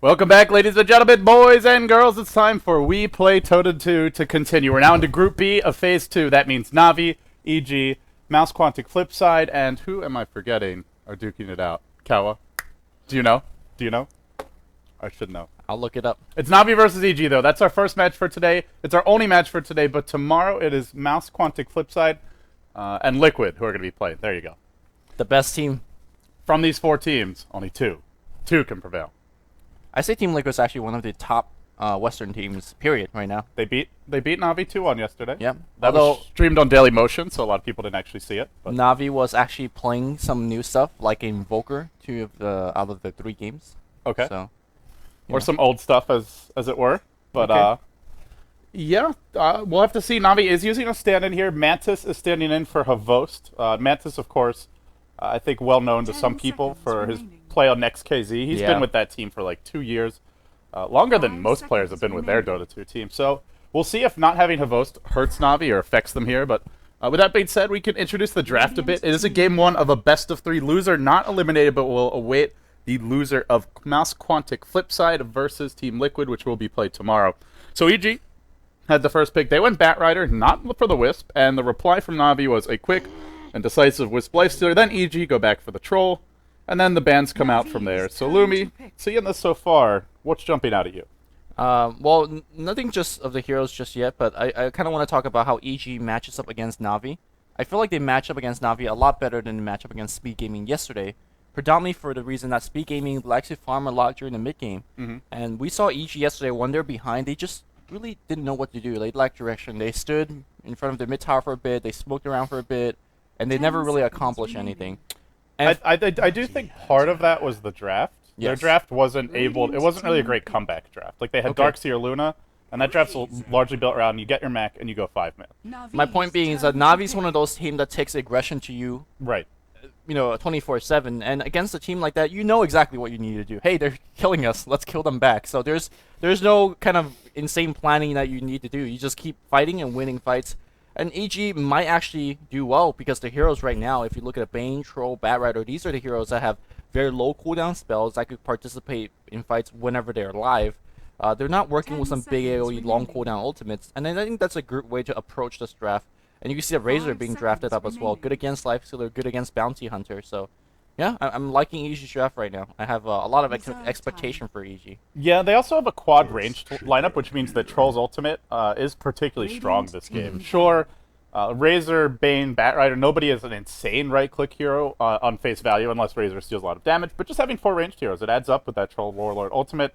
Welcome back, ladies and gentlemen, boys and girls. It's time for WePlay Totem 2 to continue. We're now into Group B of Phase 2. That means Navi, EG, Mouse Quantic Flipside, and who am I forgetting are duking it out? Kawa. Do you know? Do you know? I should know. I'll look it up. It's Navi versus EG, though. That's our first match for today. It's our only match for today, but tomorrow it is Mouse Quantic Flipside and Liquid who are going to be playing. There you go. The best team. From these four teams, only two. Two can prevail. I say Team Liquid is actually one of the top Western teams, period, right now. They beat Navi 2-1 yesterday. Yep. That was streamed on Daily Motion, so a lot of people didn't actually see it. But Navi was actually playing some new stuff, like Invoker, out of the 3 games. Okay. So, or some old stuff, as it were. But okay. yeah, we'll have to see. Navi is using a stand-in here. Mantis is standing in for Havost. Mantis, of course, I think well known to some people for his play on Next KZ. He's been with that team for like 2 years. Longer than most players have been with their Dota 2 team. So we'll see if not having Havost hurts Navi or affects them here. But with that being said, we can introduce the draft a bit. It is a game 1 of a best-of-3 loser, not eliminated, but will await the loser of Mouse Quantic Flipside versus Team Liquid, which will be played tomorrow. So EG had the first pick. They went Batrider, not for the Wisp, and the reply from Navi was a quick and decisive Wisp Lifestealer. Then EG go back for the Troll, and then the bans come out from there. So Lumi, seeing this so far, what's jumping out at you? Well, nothing just of the heroes just yet, but I kind of want to talk about how EG matches up against Navi. I feel like they match up against Navi a lot better than they match up against Speed Gaming yesterday, predominantly for the reason that Speed Gaming likes to farm a lot during the mid game. And we saw EG yesterday when they're behind, they just really didn't know what to do. They lacked direction. They stood in front of the mid tower for a bit, they smoked around for a bit, and they never really accomplished anything. And I do think part of that was the draft. Yes. Their draft wasn't able. It wasn't really a great comeback draft. Like they had Darkseer Luna, and that draft's largely built around you get your mech and you go 5-man. My point being is that Navi's one of those teams that takes aggression to you, Right. you know, 24/7, and against a team like that, you know exactly what you need to do. Hey, they're killing us. Let's kill them back. So there's no kind of insane planning that you need to do. You just keep fighting and winning fights. And EG might actually do well because the heroes right now, if you look at Bane, Troll, Batrider, these are the heroes that have very low cooldown spells that could participate in fights whenever they're live. They're not working with some big AoE long cooldown ultimates, and then I think that's a good way to approach this draft. And you can see that Razor being drafted up as well. Good against Lifestealer, good against Bounty Hunter. So, yeah, I'm liking EG's draft right now. I have a lot of expectation for EG. Yeah, they also have a quad ranged lineup, which means that Troll's ultimate is particularly strong this game. Sure, Razor, Bane, Batrider, nobody is an insane right-click hero on face value unless Razor steals a lot of damage, but just having 4 ranged heroes, it adds up with that Troll Warlord ultimate.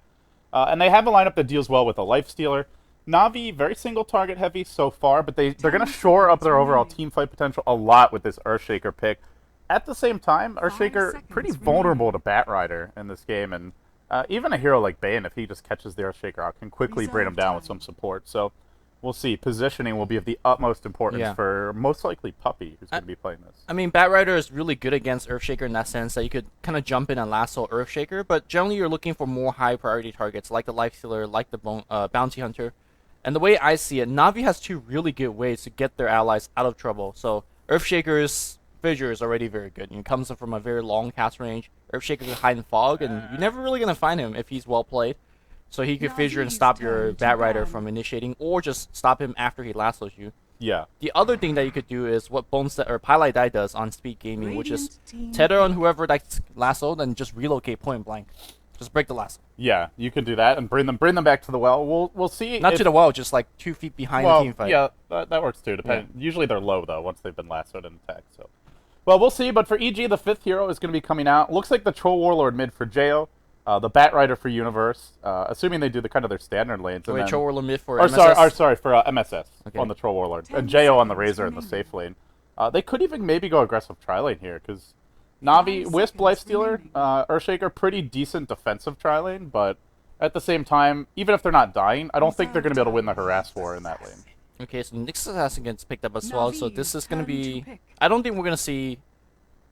And they have a lineup that deals well with a Lifestealer. Navi, very single target heavy so far, but they're going to shore up their overall team fight potential a lot with this Earthshaker pick. At the same time, Earthshaker pretty vulnerable to Batrider in this game, and even a hero like Bane, if he just catches the Earthshaker out, can quickly bring him down with some support. So we'll see. Positioning will be of the utmost importance for most likely Puppy, who's going to be playing this. I mean, Batrider is really good against Earthshaker in that sense that you could kind of jump in and lasso Earthshaker, but generally you're looking for more high priority targets like the Lifestealer, like the Bounty Hunter. And the way I see it, Navi has 2 really good ways to get their allies out of trouble. So Earthshaker's Fissure is already very good. He comes from a very long cast range. Earthshaker can hide in fog, and you're never really going to find him if he's well played. So he could Fissure and stop your Batrider from initiating, or just stop him after he lassos you. Yeah. The other thing that you could do is what Pilot Die does on Speed Gaming, which is tether on whoever that's lassoed and just relocate point blank. Just break the lasso. Yeah, you can do that and bring them back to the well. We'll see. Not to the well, just like 2 feet behind the team fight. Yeah, that works too. Usually they're low though once they've been lassoed and attacked. So, well, we'll see. But for EG, the 5th hero is going to be coming out. Looks like the Troll Warlord mid for Jo, the Batrider for Universe. Assuming they do the kind of their standard lanes. Wait, Troll Warlord mid for MSS? Sorry, for MSS on the Troll Warlord and Jo on the Razor in the safe lane. They could even maybe go aggressive tri-lane here because Navi, Wisp, Lifestealer, Earthshaker, pretty decent defensive tri-lane, but at the same time, even if they're not dying, I don't think they're going to be able to win the Harass War in that lane. Okay, so Nyx Assassin gets picked up as well, so this is going to be... I don't think we're going to see...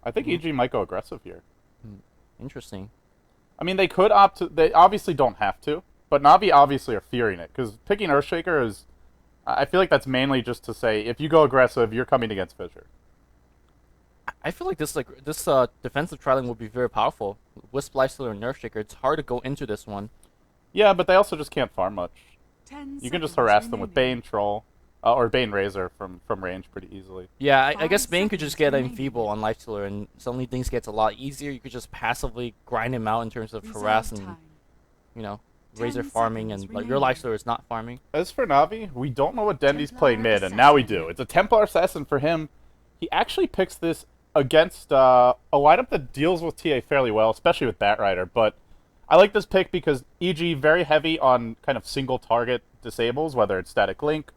I think EG might go aggressive here. Interesting. I mean, they could opt to... They obviously don't have to, but Navi obviously are fearing it, because picking Earthshaker is... I feel like that's mainly just to say, if you go aggressive, you're coming against Fissure. I feel like this defensive tri-lane will be very powerful. Wisp, Lifestealer, and Earthshaker, it's hard to go into this one. Yeah, but they also just can't farm much. 10 You can just seconds harass them with remaining. Bane Troll, or Bane Razor from range pretty easily. Yeah, I guess 5 Bane could just seconds get remaining. Enfeeble on Lifestealer, and suddenly things gets a lot easier. You could just passively grind him out in terms of Reserve harass and, time. you know, 10 Razor farming, seconds and like, your remaining. Lifestealer is not farming. As for Navi, we don't know what Dendi's Templar playing mid, and now we do. Assassin. It's a Templar Assassin for him. He actually picks this against a lineup that deals with TA fairly well, especially with Batrider, but I like this pick because EG very heavy on kind of single target disables, whether it's Static Link,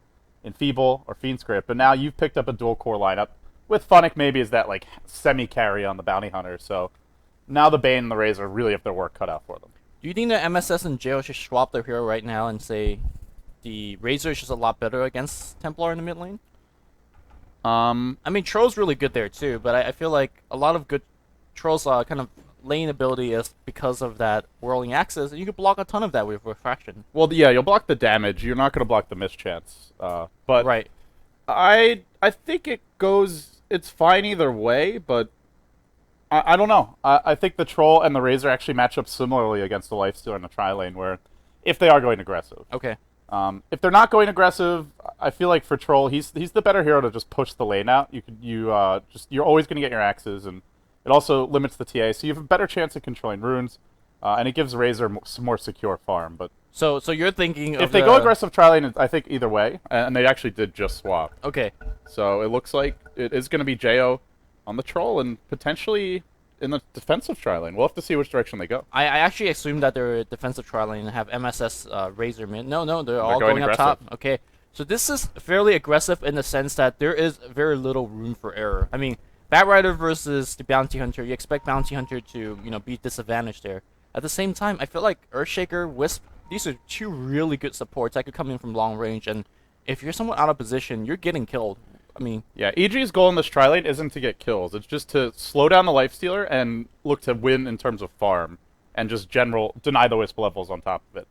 Enfeeble, or Fiend Script, but now you've picked up a dual core lineup. With Funnick maybe is that like semi-carry on the Bounty Hunter, so now the Bane and the Razor really have their work cut out for them. Do you think that MSS and JO should swap their hero right now and say the Razor is just a lot better against Templar in the mid lane? I mean, Troll's really good there too, but I feel like a lot of good Troll's kind of lane ability is because of that whirling axis, and you can block a ton of that with Refraction. Well, yeah, you'll block the damage. You're not going to block the mischance. But Right. I think it's fine either way, but I don't know. I think the Troll and the Razor actually match up similarly against the Lifestealer and the Tri-Lane, where if they are going aggressive. Okay. If they're not going aggressive, I feel like for Troll, he's the better hero to just push the lane out. You're always going to get your axes, and it also limits the TA, so you have a better chance of controlling runes, and it gives Razor some more secure farm. But So you're thinking if they go aggressive Tri-Lane, I think either way, and they actually did just swap. Okay. So it looks like it is going to be JO on the Troll and potentially in the defensive Tri-Lane. We'll have to see which direction they go. I actually assumed that they're defensive tri-lane and have MSS Razor mid. No, they're all going going up aggressive. top. Okay. So this is fairly aggressive in the sense that there is very little room for error. I mean, Batrider versus the Bounty Hunter, you expect Bounty Hunter to, be disadvantaged there. At the same time, I feel like Earthshaker, Wisp, these are two really good supports that could come in from long range, and if you're somewhat out of position, you're getting killed. I mean, Yeah, EG's goal in this Tri-Lane isn't to get kills. It's just to slow down the Lifestealer and look to win in terms of farm and just deny the Wisp levels on top of it.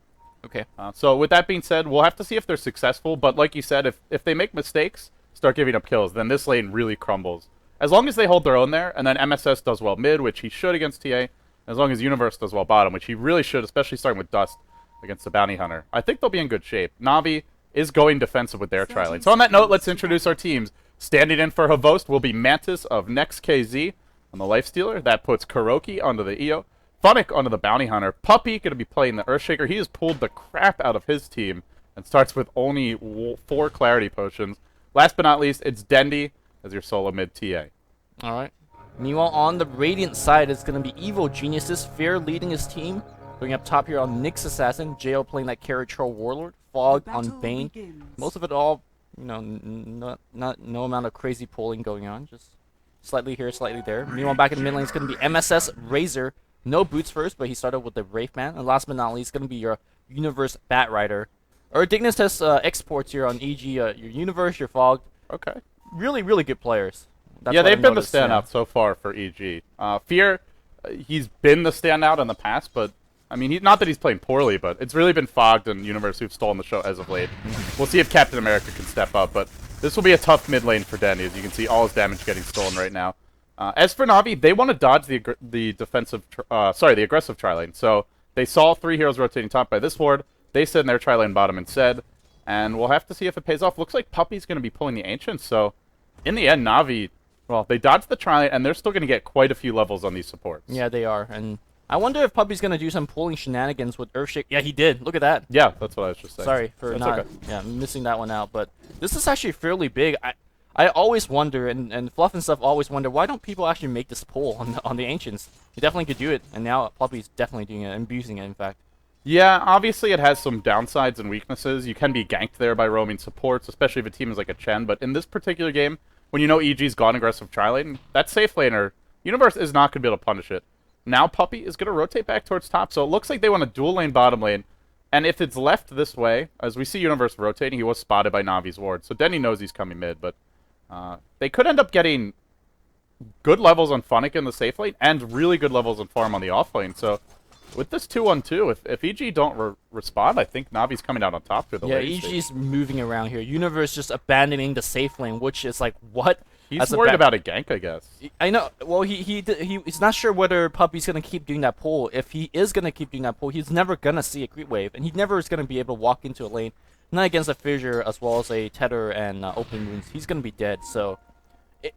okay. So with that being said, we'll have to see if they're successful, but like you said, if they make mistakes, start giving up kills, then this lane really crumbles. As long as they hold their own there, and then MSS does well mid, which he should against TA, as long as Universe does well bottom, which he really should, especially starting with Dust against the Bounty Hunter, I think they'll be in good shape. Navi is going defensive with their Tri-Lane. So on that note, let's introduce our teams. Standing in for Havost will be Mantis of Next KZ on the Lifestealer. That puts Kuroki onto the EO. Funnick onto the Bounty Hunter. Puppy going to be playing the Earthshaker. He has pulled the crap out of his team and starts with only 4 Clarity Potions. Last but not least, it's Dendi as your solo mid TA. All right. Meanwhile, on the Radiant side, it's going to be Evil Geniuses, Fear leading his team. Going up top here on Nyx Assassin, JO playing that Carry Troll Warlord, Fog The on battle Bane. begins. Most of it all, no amount of crazy pulling going on, just slightly here, slightly there. Meanwhile, back in the mid lane, it's going to be MSS Razor. No boots first, but he started with the Wraith Man. And last but not least, it's going to be your Universe Batrider. Or Dignus has exports here on EG, your Universe, your Fog. Okay. Really, really good players. That's Yeah, what I they've been the noticed, yeah. standout so far for EG. Fear, he's been the standout in the past, but I mean, not that he's playing poorly, but it's really been Fogged and Universe who've stolen the show as of late. We'll see if Captain America can step up, but this will be a tough mid lane for Dendi, as you can see all his damage getting stolen right now. As for Navi, they want to dodge the aggressive tri-lane. So they saw 3 heroes rotating top by this ward. They said in their tri-lane bottom instead, and we'll have to see if it pays off. Looks like Puppy's going to be pulling the Ancients, so in the end, Navi, well, they dodged the tri-lane, and they're still going to get quite a few levels on these supports. Yeah, they are, and I wonder if Puppy's gonna do some pulling shenanigans with Earthshake. Yeah, he did. Look at that. Yeah, that's what I was just saying. Sorry for That's not okay. missing that one out, but this is actually fairly big. I always wonder, and Fluff and stuff always wonder, why don't people actually make this pull on the Ancients? You definitely could do it, and now Puppy's definitely doing it and abusing it, in fact. Yeah, obviously it has some downsides and weaknesses. You can be ganked there by roaming supports, especially if a team is like a Chen, but in this particular game, when you know EG's gone aggressive tri-lane, that safe laner, Universe is not going to be able to punish it. Now Puppy is going to rotate back towards top, so it looks like they want to dual lane bottom lane. And if it's left this way, as we see Universe rotating, he was spotted by Navi's ward. So Denny knows he's coming mid, but they could end up getting good levels on Funnick in the safe lane and really good levels on farm on the off lane. So with this 2-1-2, if EG don't respond, I think Navi's coming out on top through the lane stage. EG's moving around here. Universe just abandoning the safe lane, which is like, what? He's worried about a gank, I guess. I know. Well, he's not sure whether Puppy's gonna keep doing that pull. If he is gonna keep doing that pull, he's never gonna see a creep wave, and he never is gonna be able to walk into a lane. Not against a fissure as well as a tether and open wounds. He's gonna be dead. So,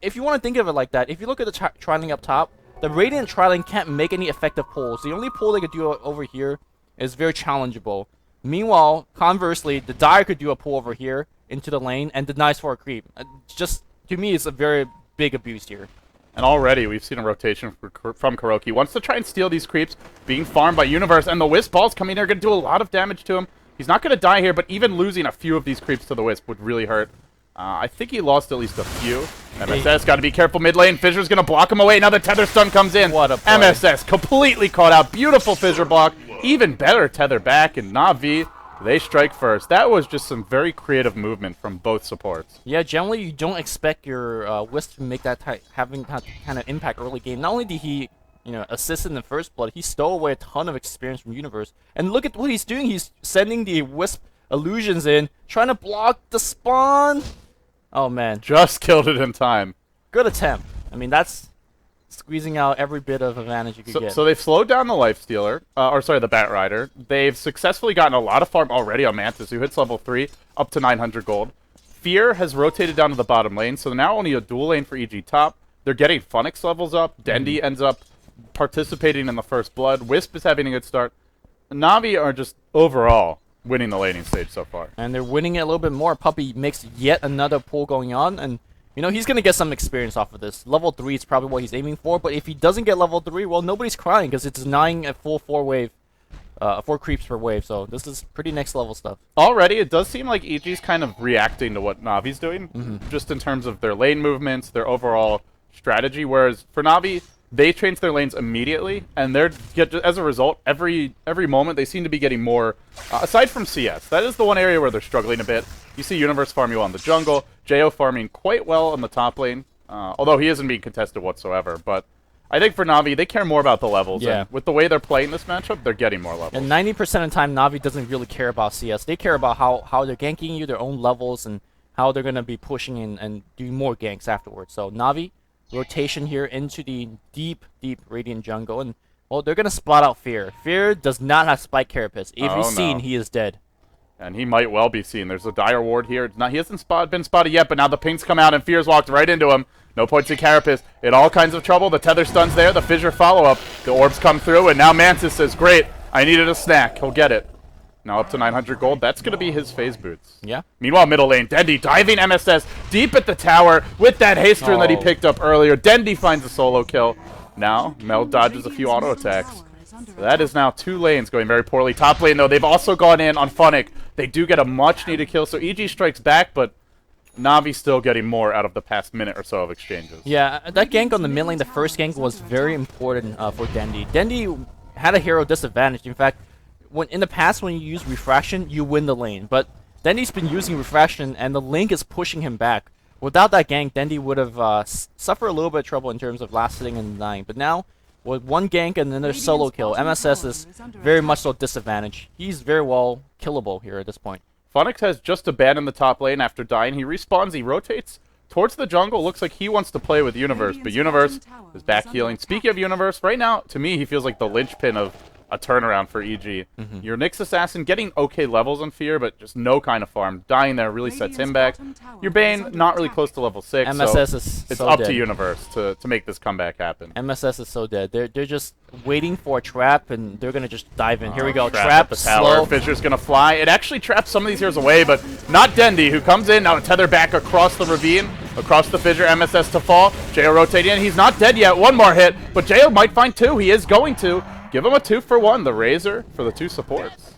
if you want to think of it like that, if you look at the trialing up top, the Radiant trialing can't make any effective pulls. The only pull they could do over here is very challengeable. Meanwhile, conversely, the Dire could do a pull over here into the lane and denies for a creep. Just to me, it's a very big abuse here. And already we've seen a rotation from KuroKy. He wants to try and steal these creeps, being farmed by Universe, and the Wisp balls coming in are going to do a lot of damage to him. He's not going to die here, but even losing a few of these creeps to the Wisp would really hurt. I think he lost at least a few. MSS got to be careful mid lane. Fissure's going to block him away. Now the Tether Stun comes in. What a play. MSS completely caught out. Beautiful Fissure block. Even better Tether back, and Na'Vi, they strike first. That was just some very creative movement from both supports. Yeah, generally you don't expect your Wisp to make that having that kind of impact early game. Not only did he, assist in the first blood, he stole away a ton of experience from Universe. And look at what he's doing. He's sending the Wisp illusions in, trying to block the spawn. Oh man, just killed it in time. Good attempt. I mean, that's squeezing out every bit of advantage you could get. So they've slowed down the Lifestealer, the Bat Rider. They've successfully gotten a lot of farm already on Mantis, who hits level 3, up to 900 gold. Fear has rotated down to the bottom lane, so now only a dual lane for EG top. They're getting Funix levels up. DENDI ends up participating in the first blood. Wisp is having a good start. Na'Vi are just overall winning the laning stage so far. And they're winning it a little bit more. Puppy makes yet another pull going on, and he's going to get some experience off of this. Level 3 is probably what he's aiming for, but if he doesn't get level 3, well, nobody's crying because it's denying a full 4 creeps per wave, so this is pretty next level stuff. Already, it does seem like EG's kind of reacting to what Navi's doing, just in terms of their lane movements, their overall strategy, whereas for Na'Vi, they change their lanes immediately, and as a result, every moment they seem to be getting more, aside from CS. That is the one area where they're struggling a bit. You see Universe farm you on the jungle, Jo farming quite well on the top lane, although he isn't being contested whatsoever, but I think for Na'Vi, they care more about the levels, and with the way they're playing this matchup, they're getting more levels. And 90% of the time, Na'Vi doesn't really care about CS. They care about how they're ganking you, their own levels, and how they're going to be pushing and doing more ganks afterwards. So Na'Vi, rotation here into the deep Radiant jungle, and well, they're gonna spot out Fear. Fear does not have Spike Carapace. If you've seen, he is dead. And he might well be seen. There's a Dire Ward here. He hasn't been spotted yet, but now the pings come out and Fear's walked right into him. No points in Carapace. In all kinds of trouble. The Tether Stun's there. The Fissure follow-up. The orbs come through, and now Mantis says, great, I needed a snack. He'll get it. Now up to 900 gold. That's going to be his phase boots. Yeah. Meanwhile, middle lane, DENDI diving MSS deep at the tower with that haste rune that he picked up earlier. DENDI finds a solo kill. Now, Mel dodges a few auto attacks. So that is now 2 lanes going very poorly. Top lane, though, they've also gone in on Funix. They do get a much-needed kill, so EG strikes back, but Na'Vi's still getting more out of the past minute or so of exchanges. Yeah, that gank on the mid lane, the first gank, was very important for DENDI. DENDI had a hero disadvantage. In fact, in the past, when you use Refraction, you win the lane. But DENDI's been using Refraction, and the Link is pushing him back. Without that gank, DENDI would have suffered a little bit of trouble in terms of last sitting and dying. But now, with one gank and then there's solo kill, MSS is very much so disadvantaged. He's very well killable here at this point. Funix has just abandoned the top lane after dying. He respawns, he rotates towards the jungle. Looks like he wants to play with Universe, but Universe is back healing. Speaking of Universe, right now, to me, he feels like the linchpin of a turnaround for EG. Your Nyx Assassin getting okay levels on Fear, but just no kind of farm. Dying there really sets him back. Your Bane, not really close to level 6, MSS so is it's so up dead. to Universe to make this comeback happen. MSS is so dead. They're just waiting for a trap, and they're going to just dive in. Here we go. Trap the tower. Slow. Fissure's going to fly. It actually traps some of these heroes away, but not DENDI, who comes in now to tether back across the ravine, across the Fissure, MSS to fall. Jo rotating in. He's not dead yet. One more hit, but Jo might find 2. He is going to. Give him a 2-for-1, the Razor for the 2 supports.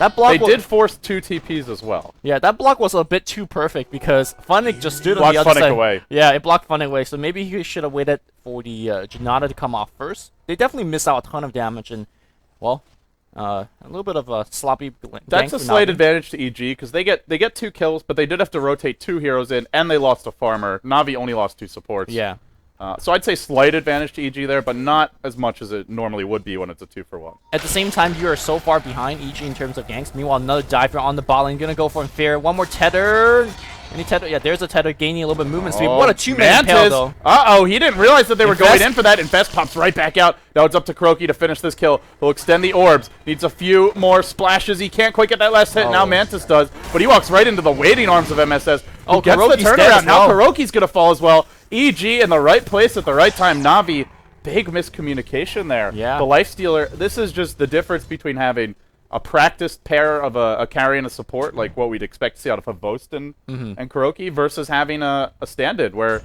That block they did force 2 TPs as well. Yeah, that block was a bit too perfect because Funix just stood on the other side. Away. Yeah, it blocked Funix away, so maybe he should have waited for the Janata to come off first. They definitely missed out a ton of damage, and, well, a little bit of a sloppy That's a slight advantage to EG, because they get 2 kills, but they did have to rotate 2 heroes in, and they lost a farmer. Na'Vi only lost 2 supports. Yeah. So I'd say slight advantage to EG there, but not as much as it normally would be when it's a 2-for-1. At the same time, you are so far behind EG in terms of ganks. Meanwhile, another diver on the bot lane. Gonna go for Fear. One more tether. Any tether? Yeah, there's a tether gaining a little bit of movement speed. What a two-man impale, though. Uh-oh, he didn't realize that they were going in for that. Infest pops right back out. Now it's up to KuroKy to finish this kill. He'll extend the orbs. Needs a few more splashes. He can't quite get that last hit. Now Mantis does, but he walks right into the waiting arms of MSS. Who gets the turnaround. Now KuroKy's going to fall as well. EG in the right place at the right time. Na'Vi, big miscommunication there. Yeah. The Lifestealer, this is just the difference between having a practiced pair of a carry and a support, like what we'd expect to see out of Havost and KuroKy, versus having a stand-in where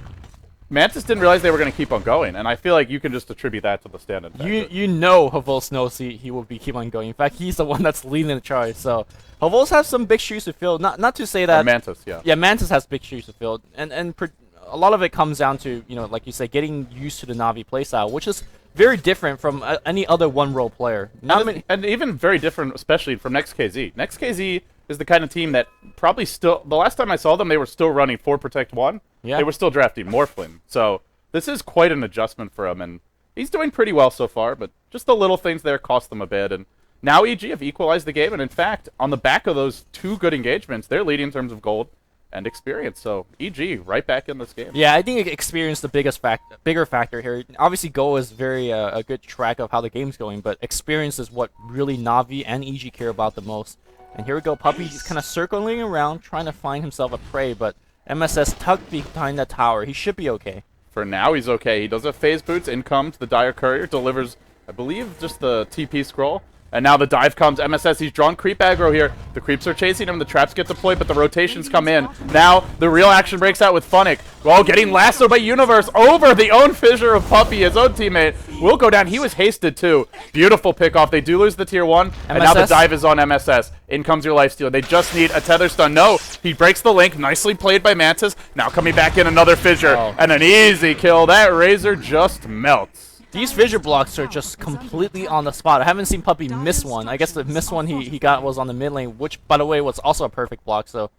Mantis didn't realize they were going to keep on going, and I feel like you can just attribute that to the stand-in factor. You know Havost knows he will be keep on going. In fact, he's the one that's leading the charge, so Havost has some big shoes to fill. Not to say that... Mantis, yeah. Yeah, Mantis has big shoes to fill, and a lot of it comes down to, like you say, getting used to the Na'Vi playstyle, which is very different from any other one-role player. And even very different, especially from NextKZ. NextKZ is the kind of team that probably still... The last time I saw them, they were still running 4 Protect 1. Yeah. They were still drafting Morphlin. So this is quite an adjustment for him, and he's doing pretty well so far, but just the little things there cost them a bit. And now EG have equalized the game, and in fact, on the back of those 2 good engagements, they're leading in terms of gold and experience. So EG right back in this game. Yeah, I think experience the bigger factor here. Obviously, Go is very a good track of how the game's going, but experience is what really Na'Vi and EG care about the most. And here we go, Puppey is kind of circling around, trying to find himself a prey, but MSS tucked behind that tower. He should be okay. For now, he's okay. He does have phase boots. In comes the Dire Courier, delivers, I believe, just the TP scroll. And now the dive comes. MSS, he's drawn creep aggro here. The creeps are chasing him. The traps get deployed, but the rotations come in. Now the real action breaks out with Funnick. Well, getting lassoed by Universe over the own fissure of Puppey. His own teammate will go down. He was hasted too. Beautiful pickoff. They do lose the tier 1, and now the dive is on MSS. In comes your lifesteal. They just need a tether stun. No, he breaks the link. Nicely played by Mantis. Now coming back in, another fissure. And an easy kill. That Razor just melts. These fissure blocks are just completely on the spot. I haven't seen Puppey miss one. I guess the missed one he got was on the mid lane, which, by the way, was also a perfect block. So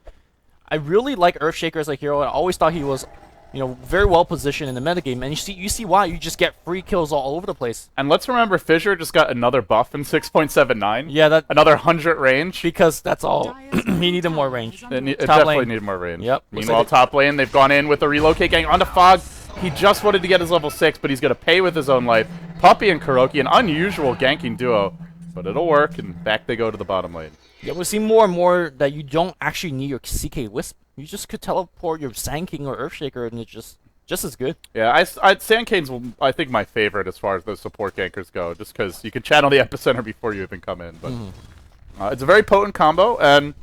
I really like Earthshaker as a hero. I always thought he was, very well positioned in the metagame. And you see why. You just get free kills all over the place. And let's remember, Fissure just got another buff in 6.79. Yeah, another 100 range. Because that's all. He needed more range. It definitely needed more range. Yep. Meanwhile, top lane, they've gone in with a relocate gang onto Fog. He just wanted to get his level 6, but he's going to pay with his own life. Puppey and KuroKy, an unusual ganking duo, but it'll work, and back they go to the bottom lane. Yeah, we'll see more and more that you don't actually need your CK Wisp. You just could teleport your Sand King or Earthshaker, and it's just as good. Yeah, Sand King's, I think, my favorite as far as those support gankers go, just because you can channel the Epicenter before you even come in. But it's a very potent combo, and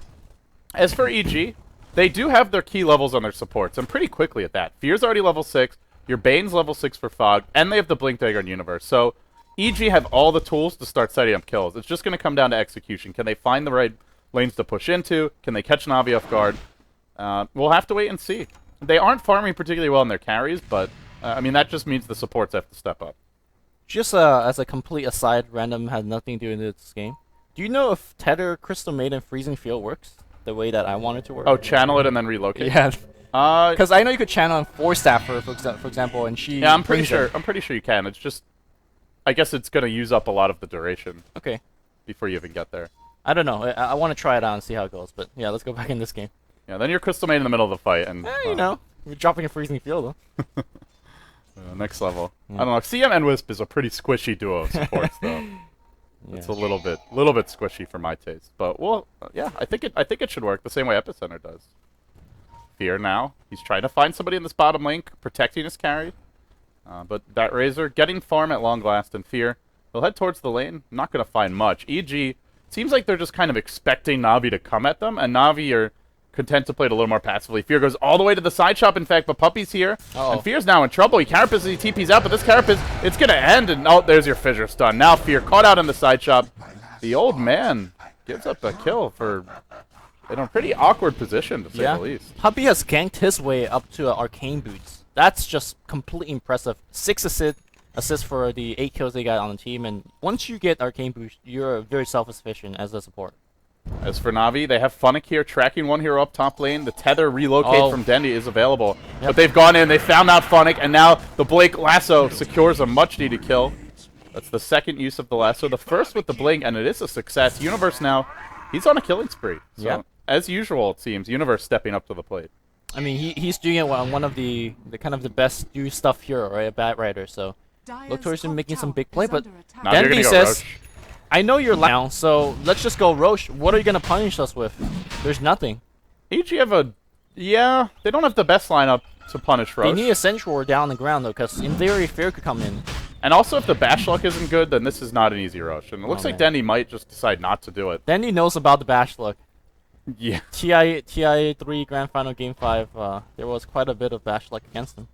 as for EG, they do have their key levels on their supports, and pretty quickly at that. Fear's already level 6, your Bane's level 6 for Fog, and they have the Blink Dagger on Universe. So EG have all the tools to start setting up kills. It's just going to come down to execution. Can they find the right lanes to push into? Can they catch Na'Vi off guard? We'll have to wait and see. They aren't farming particularly well in their carries, but, I mean, that just means the supports have to step up. Just as a complete aside, random has nothing to do with this game. Do you know if Tether, Crystal Maiden, Freezing Field works the way that I want it to work? Oh, channel it and then relocate? Yeah. Because I know you could channel on 4 Staffer, for example, and she... Yeah, I'm pretty sure you can. It's just... I guess it's going to use up a lot of the duration. Okay. Before you even get there. I don't know. I want to try it out and see how it goes, but yeah, let's go back in this game. Yeah, then you're Crystal Maiden in the middle of the fight, and... we're dropping a Freezing Field, though. Next level. Yeah. I don't know. CM and Wisp is a pretty squishy duo of supports, though. Yeah. It's a little bit squishy for my taste, but well, yeah, I think it should work the same way Epicenter does. Fear now, he's trying to find somebody in this bottom link, protecting his carry, but that Razor getting farm at long last, and Fear, he'll head towards the lane. Not going to find much. EG seems like they're just kind of expecting Na'Vi to come at them, and Na'Vi are content to play it a little more passively. Fear goes all the way to the side shop, in fact, but Puppey's here, and Fear's now in trouble. He Carapace, he TP's out, but this Carapace, it's going to end, and oh, there's your fissure stun. Now Fear caught out in the side shop. The old man gives up a kill for in a pretty awkward position, to say the least. Puppey has ganked his way up to Arcane Boots. That's just completely impressive. 6 assists for the 8 kills they got on the team, and once you get Arcane Boots, you're very self-sufficient as a support. As for Na'Vi, they have Funnick here, tracking one hero up top lane. The tether relocate from DENDI is available. Yep. But they've gone in, they found out Funnick, and now the Blink lasso secures a much-needed kill. That's the second use of the lasso. The first with the Blink, and it is a success. Universe now, he's on a killing spree. So, as usual, it seems, Universe stepping up to the plate. I mean, he's doing it on one of the kind of the best do stuff hero, right? A Bat Rider, so look towards him making some big play, but DENDI says, I know you're now, so let's just go Rosh. What are you going to punish us with? There's nothing. EG have a... Yeah, they don't have the best lineup to punish Rosh. They need a Central down on the ground, though, because in theory, Fear could come in. And also, if the Bash Luck isn't good, then this is not an easy Rosh. And it looks like DENDI might just decide not to do it. DENDI knows about the Bash Luck. Yeah. TI 3 Grand Final Game 5, there was quite a bit of Bash Luck against him.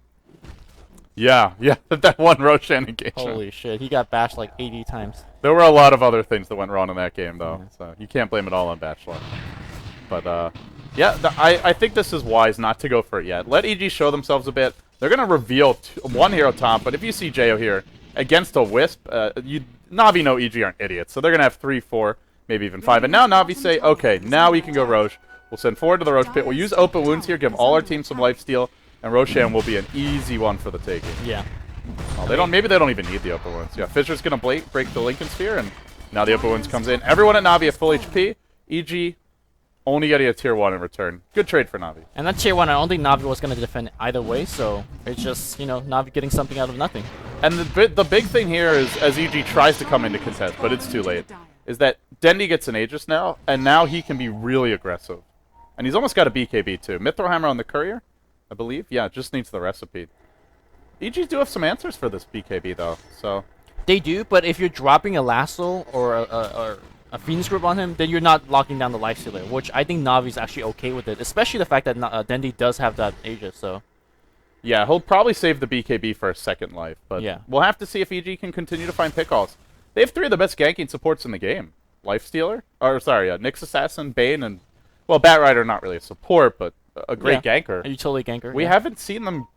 Yeah, that one Roshan engagement. Holy shit, he got bashed like 80 times. There were a lot of other things that went wrong in that game, though, so you can't blame it all on Bash Luck. But, yeah, I think this is wise not to go for it yet. Let EG show themselves a bit. They're going to reveal one hero top, but if you see Jo here against a Wisp, Na'Vi know EG aren't idiots, so they're going to have 3, 4, maybe even 5. And now Na'Vi say, okay, now we can go Rosh. We'll send forward to the Rosh pit. We'll use OPA wounds here, give all our team some lifesteal, and Roshan will be an easy one for the taking. Yeah. Oh, maybe they don't even need the OPA wounds. Yeah, Fisher's going to break the Lincoln Sphere, and now the OPA wounds comes in. Everyone at Na'Vi at full HP. EG only getting a tier 1 in return. Good trade for Na'Vi. And that tier 1, I don't think Na'Vi was going to defend either way, so it's just, you know, Na'Vi getting something out of nothing. And the big thing here is, as EG tries to come into contest, but it's too late, is that DENDI gets an Aegis now, and now he can be really aggressive. And he's almost got a BKB too. Mithril Hammer on the Courier, I believe. Yeah, just needs the recipe. EG do have some answers for this BKB, though, so... They do, but if you're dropping a Lasso or a Phoenix Grip on him, then you're not locking down the Lifestealer, which I think Navi's actually okay with it, especially the fact that DENDI does have that Aegis, so... Yeah, he'll probably save the BKB for a second life, but we'll have to see if EG can continue to find pick-offs. They have 3 of the best ganking supports in the game. Lifestealer, or sorry, Nyx Assassin, Bane, and... Well, Bat Rider, not really a support, but a great ganker. A utility ganker. We haven't seen them...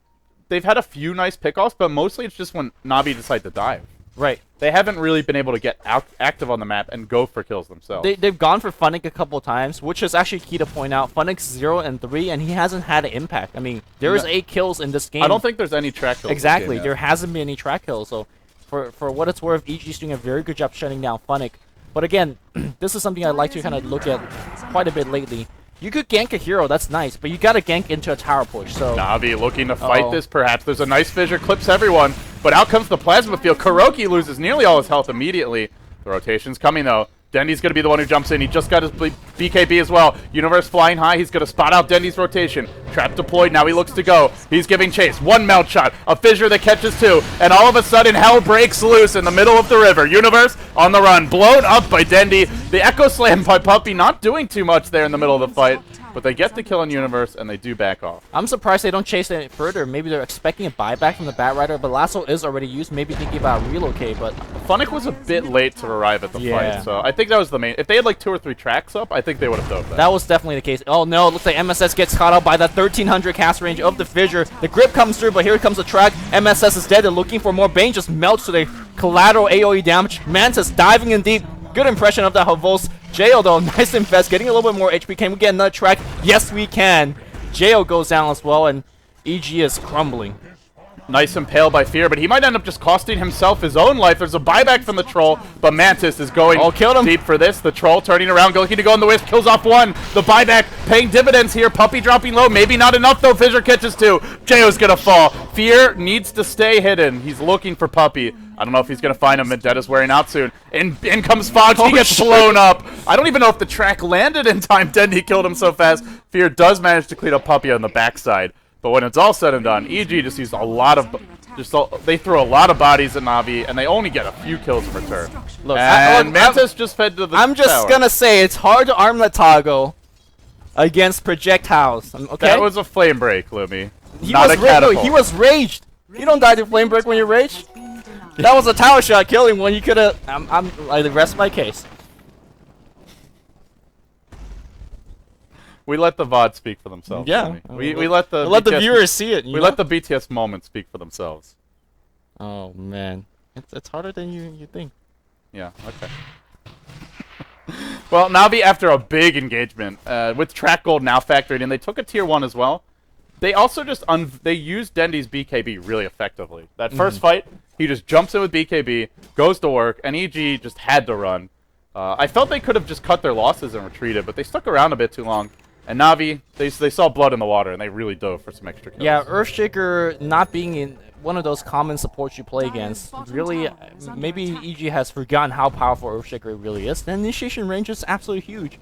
They've had a few nice pick-offs, but mostly it's just when Na'Vi decide to dive. Right. They haven't really been able to get active on the map and go for kills themselves. They've gone for Funnick a couple times, which is actually key to point out. Funnick's 0 and 3, and he hasn't had an impact. I mean, there is 8 kills in this game. I don't think there's any track kills. Exactly. There hasn't been any track kills, so for what it's worth, EG's doing a very good job shutting down Funnick. But again, this is something I'd like to kind of look at quite a bit lately. You could gank a hero, that's nice, but you gotta gank into a tower push, so... Na'Vi looking to fight this, perhaps. There's a nice fissure, clips everyone, but out comes the Plasma Field. Kuroki loses nearly all his health immediately. The rotation's coming, though. DENDI's gonna be the one who jumps in. He just got his BKB as well. Universe flying high. He's gonna spot out DENDI's rotation. Trap deployed. Now he looks to go. He's giving chase. One melt shot. A fissure that catches 2. And all of a sudden, hell breaks loose in the middle of the river. Universe on the run. Blown up by DENDI. The Echo Slam by Puppey not doing too much there in the middle of the fight. But they get the kill on Universe, and they do back off. I'm surprised they don't chase it further. Maybe they're expecting a buyback from the Bat Rider, but Lasso is already used. Maybe thinking about relocate, but... Funnick was a bit late to arrive at the fight, so I think that was the main... If they had like 2 or 3 tracks up, I think they would have dove that. That was definitely the case. Oh no, it looks like MSS gets caught up by that 1300 cast range of the Fissure. The grip comes through, but here comes the track. MSS is dead. They're looking for more. Bane just melts to the collateral AoE damage. Mantis diving in deep. Good impression of that Havos. Jo, though, nice infest, getting a little bit more HP. Can we get another track? Yes, we can. Jo goes down as well, and EG is crumbling. Nice impale by Fear, but he might end up just costing himself his own life. There's a buyback from the Troll, but Mantis is going deep for this. The Troll turning around, looking to go in the Wisp, kills off 1. The buyback paying dividends here. Puppey dropping low, maybe not enough though. Fissure catches 2. Jo's gonna fall. Fear needs to stay hidden. He's looking for Puppey. I don't know if he's going to find him. Vendetta's wearing out soon. In comes Fox. He gets blown up. I don't even know if the track landed in time. DENDI killed him so fast. Fear does manage to clean up Puppey on the backside. But when it's all said and done, EG just used a lot of... they throw a lot of bodies at Na'Vi, and they only get a few kills in return. Look, and Mantis just fed to the I'm just going to say, it's hard to armlet toggle against projectiles. Okay? That was a flame break, Lumi. Not a catapult. He was raged. You don't die to flame break when you're raged. That was a tower shot killing one. You could have. I rest my case. We let the VOD speak for themselves. Yeah. We let the viewers see it. We let the BTS moments speak for themselves. Oh man, it's harder than you think. Yeah. Okay. Well, Navi, after a big engagement, with track gold now factored in, they took a tier 1 as well. They also just they used Dendi's BKB really effectively. That first fight, he just jumps in with BKB, goes to work, and EG just had to run. I felt they could have just cut their losses and retreated, but they stuck around a bit too long. And Navi, they saw blood in the water, and they really dove for some extra kills. Yeah, Earthshaker not being in one of those common supports you play against, really, maybe EG has forgotten how powerful Earthshaker really is. The initiation range is absolutely huge.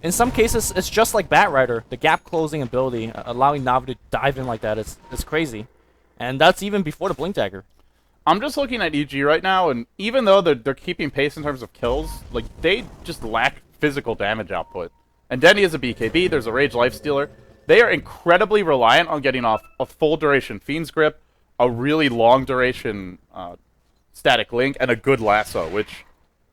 In some cases, it's just like Batrider. The gap closing ability, allowing Navi to dive in like that is crazy. And that's even before the Blink Dagger. I'm just looking at EG right now, and even though they're keeping pace in terms of kills, like, they just lack physical damage output. And DENDI is a BKB, there's a Rage Lifestealer. They are incredibly reliant on getting off a full duration Fiend's Grip, a really long duration Static Link, and a good lasso, which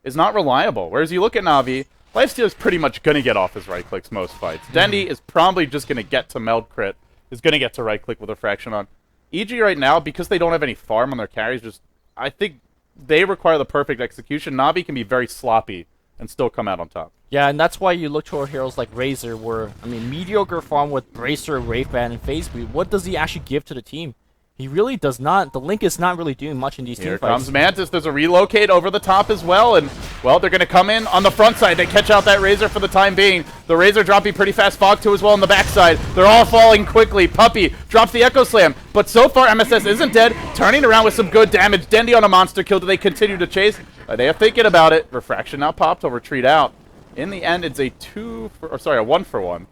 is not reliable. Whereas you look at Navi, Lifesteal is pretty much going to get off his right clicks most fights. DENDI is probably just going to get to meld crit, is going to get to right click with Refraction on. EG right now, because they don't have any farm on their carries, I think they require the perfect execution. Navi can be very sloppy and still come out on top. Yeah, and that's why you look toward heroes like Razor, where, I mean, mediocre farm with Bracer, Wraithband, and Phase Speed. What does he actually give to the team? He really does not. The Link is not really doing much in these Here team fights. comes Mantis. There's a relocate over the top as well, and, well, they're going to come in on the front side. They catch out that Razor for the time being. The Razor dropping pretty fast Fog 2 as well on the backside. They're all falling quickly. Puppey drops the Echo Slam, but so far MSS isn't dead, turning around with some good damage. DENDI on a monster kill. Do they continue to chase? They are thinking about it. Refraction now popped. He'll retreat out. In the end, it's a 1-for-1.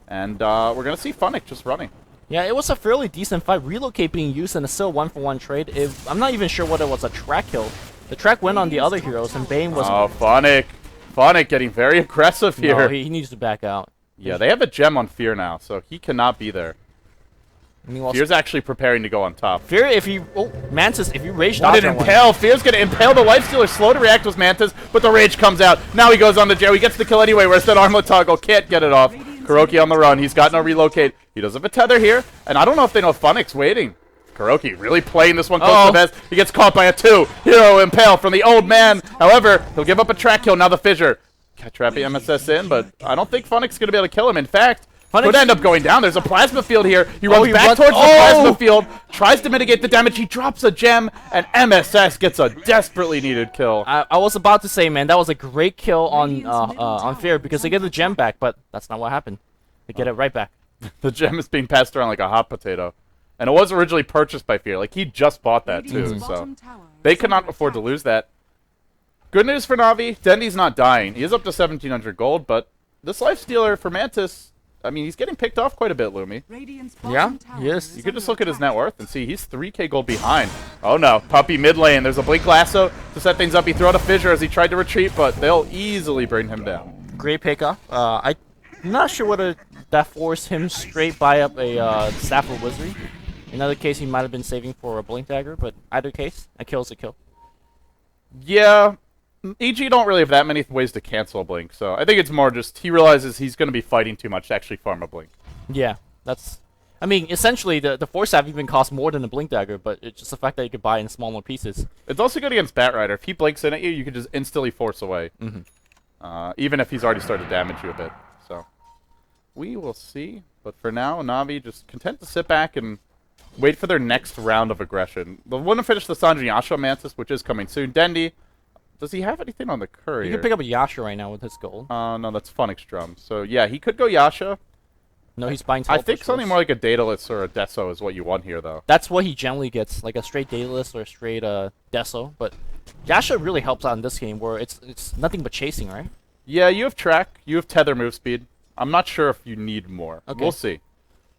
And we're going to see Funnick just running. Yeah, it was a fairly decent fight. Relocate being used in a still 1-for-1 trade. I'm not even sure whether it was a track kill. The track went on the other heroes, and Bane was... Oh, Funnick. Funnick getting very aggressive here. No, he needs to back out. Yeah, they have a gem on Fear now, so he cannot be there. Meanwhile, Fear's actually preparing to go on top. Fear, if you... Oh, Mantis, if you rage What dodge an impale! Fear's going to impale the Lifestealer. Slow to react was Mantis, but the rage comes out. Now he goes on the Jerry. He gets the kill anyway, whereas that Armlet Toggle can't get it off. Kuroki on the run. He's got no relocate. He does have a tether here, and I don't know if they know Funnick's waiting. Kuroki really playing this one close to the best. He gets caught by a 2. Hero impale from the old man. However, he'll give up a track kill. Now the Fissure. Trapping MSS in, but I don't think Funnick's going to be able to kill him. In fact, could end up going down. There's a plasma field here. He runs back towards the plasma field, tries to mitigate the damage. He drops a gem, and MSS gets a desperately needed kill. I was about to say, man, that was a great kill on Fear because they get the gem back, but that's not what happened. They get it right back. The gem is being passed around like a hot potato. And it was originally purchased by Fear. Like, he just bought that, too, so they could not afford to lose that. Good news for Navi. DENDI's not dying. He is up to 1,700 gold, but this Lifestealer for Mantis, I mean, he's getting picked off quite a bit, Lumi. Yeah, yes. You could just look at his net worth and see he's 3k gold behind. Oh, no. Puppey mid lane. There's a Blink Lasso to set things up. He threw out a Fissure as he tried to retreat, but they'll easily bring him down. Great pickup. I'm not sure whether that forced him straight buy up a Staff of Wizardry. In another case, he might have been saving for a Blink Dagger, but either case, a kill's a kill. Yeah. EG don't really have that many ways to cancel a Blink, so I think it's more just he realizes he's going to be fighting too much to actually farm a Blink. Yeah, that's... I mean, essentially, the Force Staff even costs more than a Blink Dagger, but it's just the fact that you could buy in smaller pieces. It's also good against Batrider. If he blinks in at you, you can just instantly force away. Even if he's already started to damage you a bit. So, we will see. But for now, Navi just content to sit back and wait for their next round of aggression. They'll want to finish the Sanji Yasha Mantis, which is coming soon. DENDI. Does he have anything on the courier? You can pick up a Yasha right now with his gold. No, that's Funnick's drum. So, yeah, he could go Yasha. No, he's buying I think something more like a Daedalus or a Deso is what you want here, though. That's what he generally gets, like a straight Daedalus or a straight Deso. But Yasha really helps out in this game where it's nothing but chasing, right? Yeah, you have track. You have tether move speed. I'm not sure if you need more. Okay. We'll see.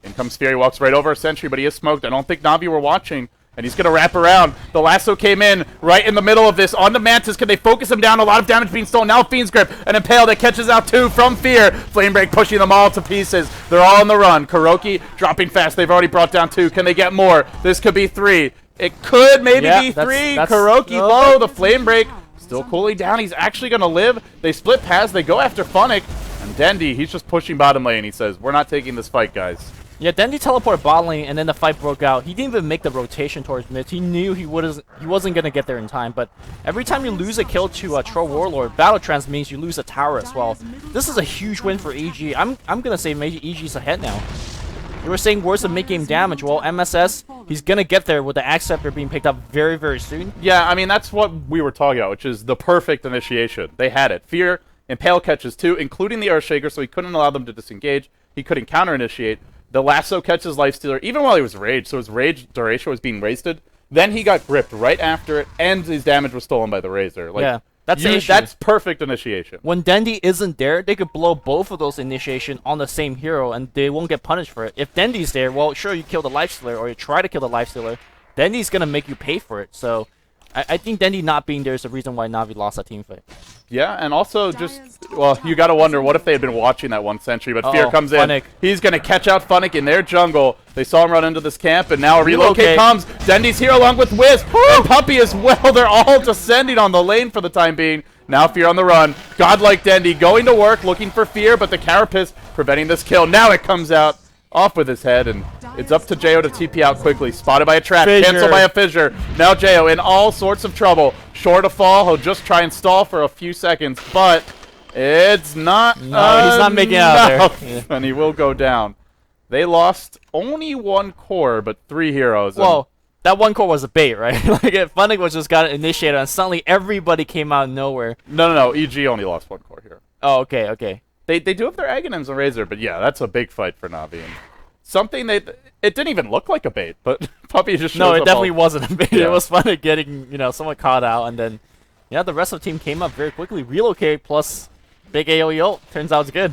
In comes Fury, walks right over a sentry, but he is smoked. I don't think Navi were watching. And he's going to wrap around. The lasso came in right in the middle of this. On the Mantis, can they focus him down? A lot of damage being stolen. Now Fiend's Grip. An Impale that catches out 2 from Fear. Flame Break pushing them all to pieces. They're all on the run. Kuroki dropping fast. They've already brought down 2. Can they get more? This could be 3. It could maybe be 3. Kuroki low. The Flame Break still cooling down. He's actually going to live. They split paths. They go after Funnick. And DENDI, he's just pushing bottom lane. He says, we're not taking this fight, guys. Yeah, Dendi teleported bot lane, and then the fight broke out. He didn't even make the rotation towards mid. He knew he wasn't gonna get there in time. But every time you lose a kill to a Troll Warlord, Battle Trance means you lose a tower as well. This is a huge win for EG. I'm gonna say maybe EG's ahead now. You were saying worse than mid-game damage. Well, MSS, he's gonna get there with the Axe Scepter being picked up very, very soon. Yeah, I mean that's what we were talking about, which is the perfect initiation. They had it. Fear, Impale catches too, including the Earthshaker, so he couldn't allow them to disengage. He couldn't counter-initiate. The Lasso catches Lifestealer, even while he was raged, so his rage duration was being wasted. Then he got gripped right after it, and his damage was stolen by the Razor. Like, yeah, that's perfect initiation. When Dendi isn't there, they could blow both of those initiation on the same hero, and they won't get punished for it. If Dendi's there, well, sure, you kill the Lifestealer, or you try to kill the Lifestealer, Dendi's gonna make you pay for it. So, I think Dendi not being there is the reason why Na'Vi lost that team fight. Yeah, and also just, well, you gotta wonder, what if they had been watching that one sentry, but Fear comes in. Funnick. He's gonna catch out Funnick in their jungle. They saw him run into this camp, and now a relocate comes. Dendi's here along with Wisp, and Puppey as well. They're all descending on the lane for the time being. Now Fear on the run. Godlike Dendi going to work, looking for Fear, but the Carapace preventing this kill. Now it comes out, off with his head, and it's up to Jo to TP out quickly. Spotted by a trap, canceled by a fissure. Now Jo in all sorts of trouble. Short of fall, he'll just try and stall for a few seconds, but it's not. No, he's not making it out of there. Yeah. And he will go down. They lost only one core, but 3 heroes. Well, that one core was a bait, right? Like, Funnick was just got initiated, and suddenly everybody came out of nowhere. No. EG only lost 1 core here. Oh, okay. They do have their Aghanims and Razor, but yeah, that's a big fight for Na'Vi. And something it didn't even look like a bait, but Puppey just shows No, it up definitely wasn't a bait. Yeah. It was Funnick getting, somewhat caught out, and then, yeah, the rest of the team came up very quickly. Relocate plus big AoE ult. Turns out it's good.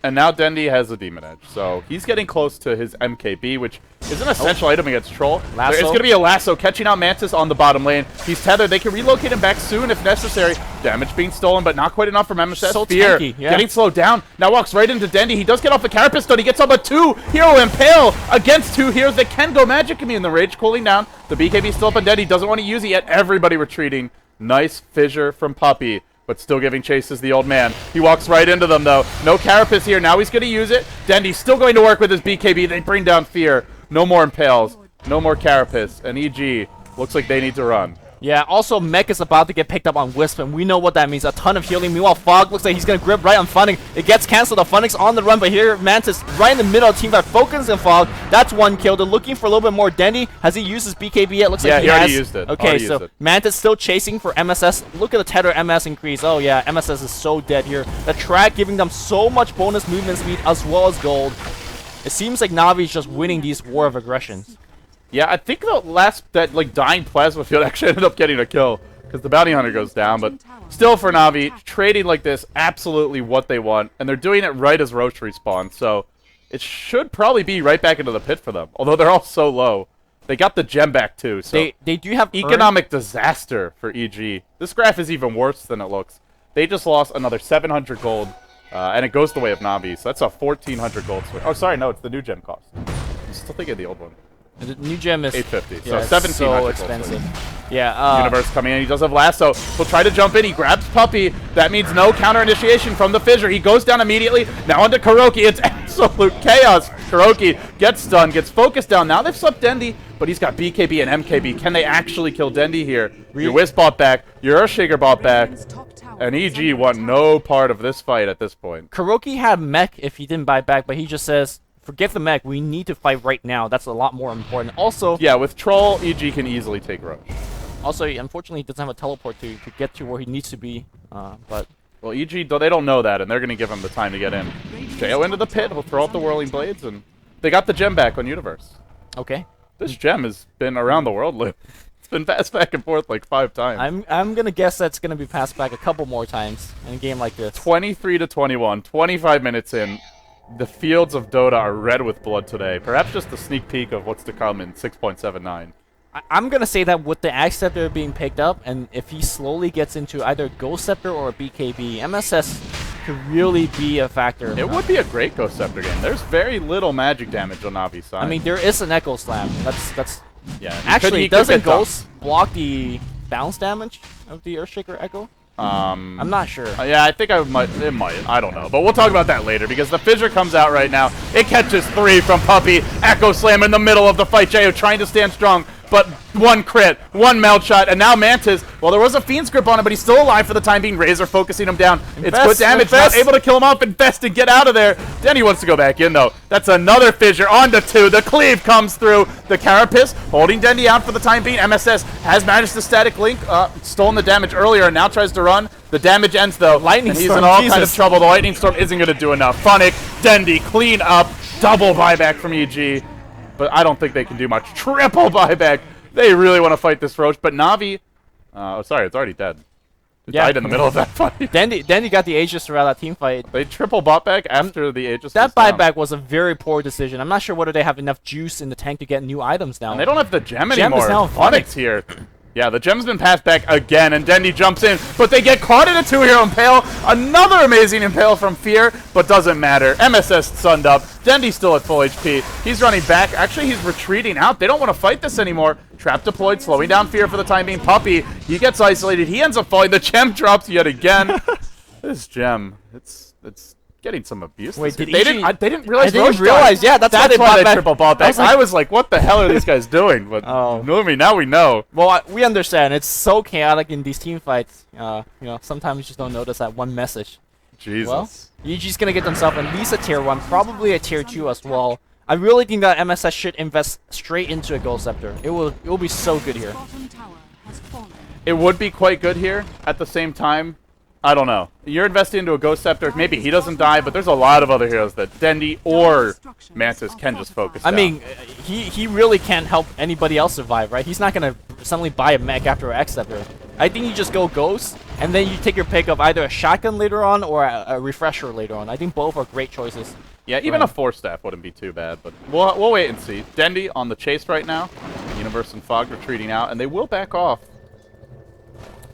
And now Dendi has a Demon Edge, so he's getting close to his MKB, which is an essential item against Troll. Lasso. There's going to be a Lasso catching out Mantis on the bottom lane. He's tethered. They can relocate him back soon if necessary. Damage being stolen, but not quite enough from MSS. So Fear tanky, yeah. getting slowed down. Now walks right into Dendi. He does get off the Carapace, though. He gets on but 2 Hero Impale against 2 heroes that can go Magic Immune. The Rage cooling down. The BKB still up on Dendi. Doesn't want to use it yet. Everybody retreating. Nice fissure from Puppey, but still giving chase as the old man. He walks right into them, though. No Carapace here. Now he's going to use it. Dendi's still going to work with his BKB. They bring down Fear. No more Impales. No more Carapace. And EG looks like they need to run. Yeah, also Mech is about to get picked up on Wisp, and we know what that means. A ton of healing. Meanwhile, Fog looks like he's going to grip right on Funnick. It gets cancelled. The Funnick's on the run, but here Mantis right in the middle of the team fight. Focus and Fog. That's 1 kill. They're looking for a little bit more. Dendi, has he used his BKB yet? Looks like he already has. used it. Okay, so Mantis still chasing for MSS. Look at the tether MS increase. Oh yeah, MSS is so dead here. The track giving them so much bonus movement speed as well as gold. It seems like Na'Vi's just winning these war of aggressions. Yeah, I think that dying plasma field actually ended up getting a kill, because the bounty hunter goes down, but still for Na'Vi, trading like this, absolutely what they want, and they're doing it right as Roche respawns, so it should probably be right back into the pit for them, although they're all so low. They got the gem back too, so they do have economic disaster for EG. This graph is even worse than it looks. They just lost another 700 gold, and it goes the way of Na'Vi, so that's a 1,400 gold swing. Oh, sorry, no, it's the new gem cost. I'm still thinking of the old one. The new gem is 850, yeah, so 1,700 so gold expensive. swing. Yeah, Universe coming in. He does have Lasso. He'll try to jump in. He grabs Puppey. That means no counter initiation from the fissure. He goes down immediately. Now onto Kuroki. It's absolute chaos. Kuroki gets stunned, gets focused down. Now they've swept Dendi, but he's got BKB and MKB. Can they actually kill Dendi here? Your Wisp bought back. Your Earthshaker bought back. And EG want no part of this fight at this point. Kuroki had mech if he didn't buy back, but he just says, forget the mech. We need to fight right now. That's a lot more important. Also, yeah, with Troll, EG can easily take Roche. Also, unfortunately, he doesn't have a teleport to get to where he needs to be. But well, EG, they don't know that, and they're going to give him the time to get in. Jo into the pit. He'll throw out the Whirling Blades, and they got the gem back on Universe. Okay. This gem has been around the world, Lou. It's been passed back and forth like 5 times. I'm gonna guess that's gonna be passed back a couple more times in a game like this. 23-21, 25 minutes in. The fields of Dota are red with blood today. Perhaps just a sneak peek of what's to come in 6.79. I'm gonna say that with the Axe Scepter being picked up, and if he slowly gets into either Ghost Scepter or a BKB, MSS could really be a factor. It would be a great Ghost Scepter game. There's very little magic damage on Navi's side. I mean, there is an Echo Slam. That's yeah. Actually, doesn't Ghost block the bounce damage of the Earthshaker Echo? I'm not sure. Yeah, I think it might. I don't know. But we'll talk about that later because the fissure comes out right now. It catches 3 from Puppey. Echo Slam in the middle of the fight. Jayo trying to stand strong, but 1 crit, 1 melt shot, and now Mantis, well, there was a Fiend's Grip on him, but he's still alive for the time being. Razor focusing him down. It's good damage. Not able to kill him off. Invest and get out of there. DENDI wants to go back in, though. That's another fissure. On to 2. The cleave comes through. The Carapace holding DENDI out for the time being. MSS has managed to static link. Stolen the damage earlier and now tries to run. The damage ends, though. Lightning and he's Storm, in all Jesus. kind of trouble. The Lightning Storm isn't going to do enough. Funnick, DENDI, clean up. Double buyback from EG. But I don't think they can do much. Triple buyback. They really want to fight this Roach, but Navi... oh, sorry, it's already dead. It died in the middle of that fight. DENDI got the Aegis throughout that team fight. They triple bought back after the Aegis That was down. buyback was a very poor decision. I'm not sure whether they have enough juice in the tank to get new items now. And they don't have the gem Gem anymore. is now Funnick's here. Yeah, the gem's been passed back again, and DENDI jumps in, but they get caught in a 2-hero impale. Another amazing impale from Fear, but doesn't matter. MSS sunned up. DENDI's still at full HP. He's running back. Actually, he's retreating out. They don't want to fight this anymore. Trap deployed, slowing down Fear for the time being. Puppey, he gets isolated. He ends up falling. The gem drops yet again. This gem, it's getting some abuse. Wait, they did didn't realize. I didn't realize. Yeah, that's why they triple bought back. I was like, what the hell are these guys doing? But now we know. Well, we understand. It's so chaotic in these team fights. You know, sometimes you just don't notice that one message. Jesus. Well, EG's gonna get themselves at least a tier 1, probably a tier 2 as well. I really think that MSS should invest straight into a Gold Scepter. It will be so good here. It would be quite good here. At the same time, I don't know. You're investing into a Ghost Scepter. Maybe he doesn't die, but there's a lot of other heroes that DENDI or Mantis can just focus I down. mean, he really can't help anybody else survive, right? He's not going to suddenly buy a mech after an X Scepter. I think you just go Ghost, and then you take your pick of either a Shotgun later on or a Refresher later on. I think both are great choices. Yeah, even a 4-staff wouldn't be too bad, but we'll wait and see. DENDI on the chase right now. Universe and Fog retreating out, and they will back off.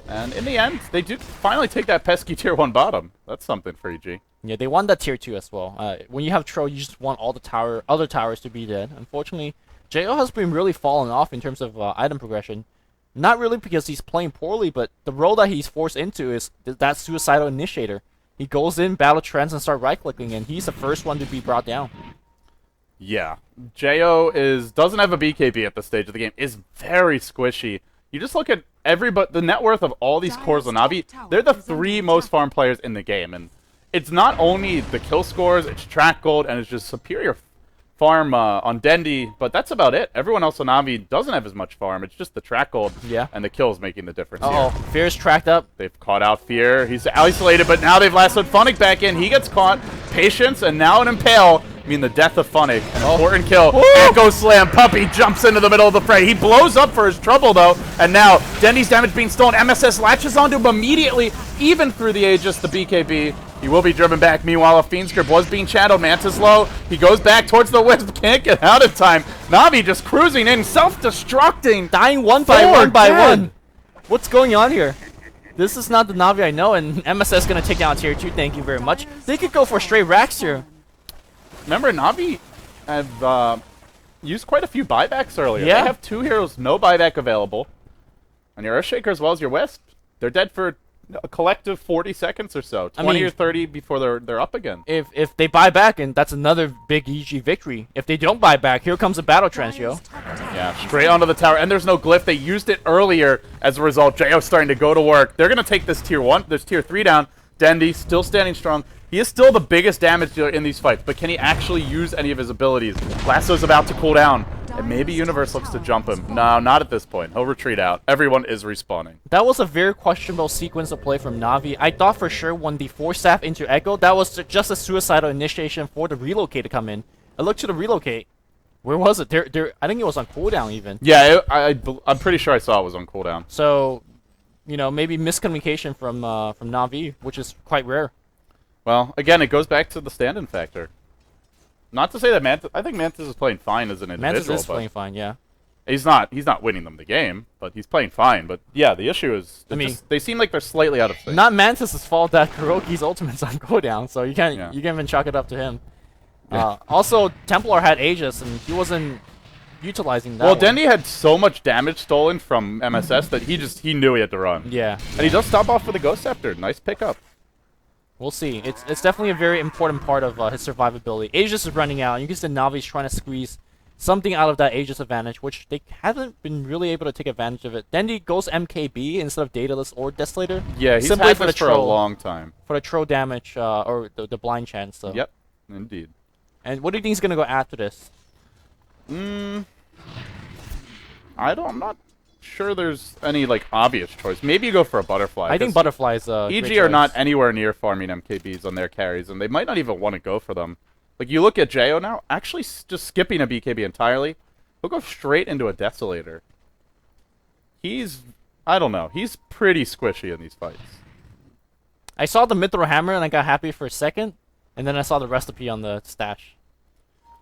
And in the end, they do finally take that pesky tier 1 bottom. That's something for EG. Yeah, they want that tier 2 as well. When you have Troll, you just want all the other towers to be dead. Unfortunately, JO has been really falling off in terms of item progression. Not really because he's playing poorly, but the role that he's forced into is that suicidal initiator. He goes in, battle trends, and start right-clicking, and he's the first one to be brought down. Yeah. JO doesn't have a BKB at this stage of the game. Is very squishy. You just look at the net worth of all these cores on Navi. They're the 3 most farm players in the game, and it's not only the kill scores, it's track gold, and it's just superior farm on DENDI, but that's about it. Everyone else on Navi doesn't have as much farm. It's just the track gold and the kills making the difference here. Fear's tracked up. They've caught out Fear. He's isolated, but now they've lassoed Funnick back in. He gets caught. Patience, and now an Impale. I mean, the death of Funnick. An important kill. Echo Slam. Puppey jumps into the middle of the fray. He blows up for his trouble, though. And now, DENDI's damage being stolen. MSS latches onto him immediately, even through the Aegis, the BKB. He will be driven back. Meanwhile, a Fiend's Grip was being channeled. Mantis low. He goes back towards the wisp. Can't get out in time. Navi just cruising in, self-destructing. Dying one by one. What's going on here? This is not the Navi I know, and MSS going to take down tier 2. Thank you very much. They could go for straight racks here. Remember, Navi have used quite a few buybacks earlier. Yeah. They have 2 heroes, no buyback available. And your Earthshaker as well as your Wisp, they're dead for a collective 40 seconds or so. 20 or 30 before they're up again. If they buy back, and that's another big EG victory. If they don't buy back, here comes a battle trance, yo. Yeah, straight onto the tower. And there's no glyph. They used it earlier. As a result, JO's starting to go to work. They're going to take this tier 1. There's tier 3 down. DENDI still standing strong. He is still the biggest damage dealer in these fights, but can he actually use any of his abilities? Lasso's about to cool down, and maybe Universe looks to jump him. No, not at this point. He'll retreat out. Everyone is respawning. That was a very questionable sequence of play from Navi. I thought for sure when the 4-staff into Echo, that was just a suicidal initiation for the relocate to come in. I looked to the relocate. Where was it? I think it was on cooldown even. Yeah, I'm pretty sure I saw it was on cooldown. So, you know, maybe miscommunication from Navi, which is quite rare. Well, again, it goes back to the stand-in factor. Not to say that Mantis... I think Mantis is playing fine as an individual. Mantis is playing fine, yeah. He's not winning them the game, but he's playing fine. But yeah, the issue is... they seem like they're slightly out of sync. Not Mantis' fault that Kuroki's ultimate's on cooldown, so you can't even chalk it up to him. Also, Templar had Aegis, and he wasn't utilizing that. Well, one. DENDI had so much damage stolen from MSS that he knew he had to run. Yeah. And he does stop off with a Ghost Scepter. Nice pickup. We'll see. It's definitely a very important part of his survivability. Aegis is running out, and you can see Navi's trying to squeeze something out of that Aegis advantage, which they haven't been really able to take advantage of it. DENDI goes MKB instead of Daedalus or Desolator. Yeah, he's simply had for this the for a troll, long time. for the troll damage or the blind chance. So. Yep, indeed. And what do you think he's gonna go after this? I'm not sure there's any like obvious choice. Maybe you go for a Butterfly. I think Butterfly's EG are not anywhere near farming MKBs on their carries, and they might not even want to go for them. Like, you look at Jo now, actually just skipping a BKB entirely, he'll go straight into a Desolator. I don't know, he's pretty squishy in these fights. I saw the Mithril Hammer and I got happy for a second, and then I saw the recipe on the stash.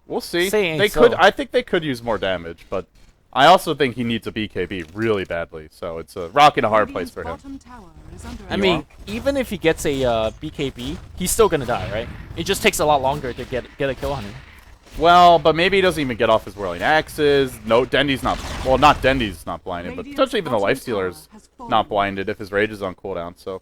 We'll see. They I think they could use more damage, but I also think he needs a BKB really badly, so it's a rock and a hard place for him. I mean, even if he gets a BKB, he's still gonna die, right? It just takes a lot longer to get a kill on him. Well, but maybe he doesn't even get off his Whirling Axes. No, Dendi's not... Well, not Dendi's not blinded, but potentially even the Lifestealer's not blinded if his Rage is on cooldown, so...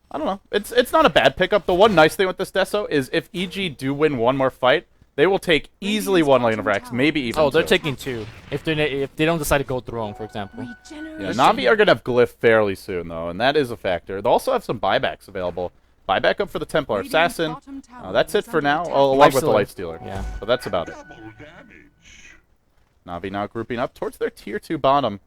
I don't know. It's not a bad pickup. The one nice thing with this Deso is if EG do win one more fight, they will take easily one lane of Rex, maybe even Oh, they're two. taking two. If they don't decide to go Throne, for example. Yeah, Navi are going to have Glyph fairly soon, though, and that is a factor. They'll also have some buybacks available. Buyback up for the Templar Assassin. That's it for now, along with the Lifestealer. Yeah. So that's about it. Navi now grouping up towards their tier 2 bottom.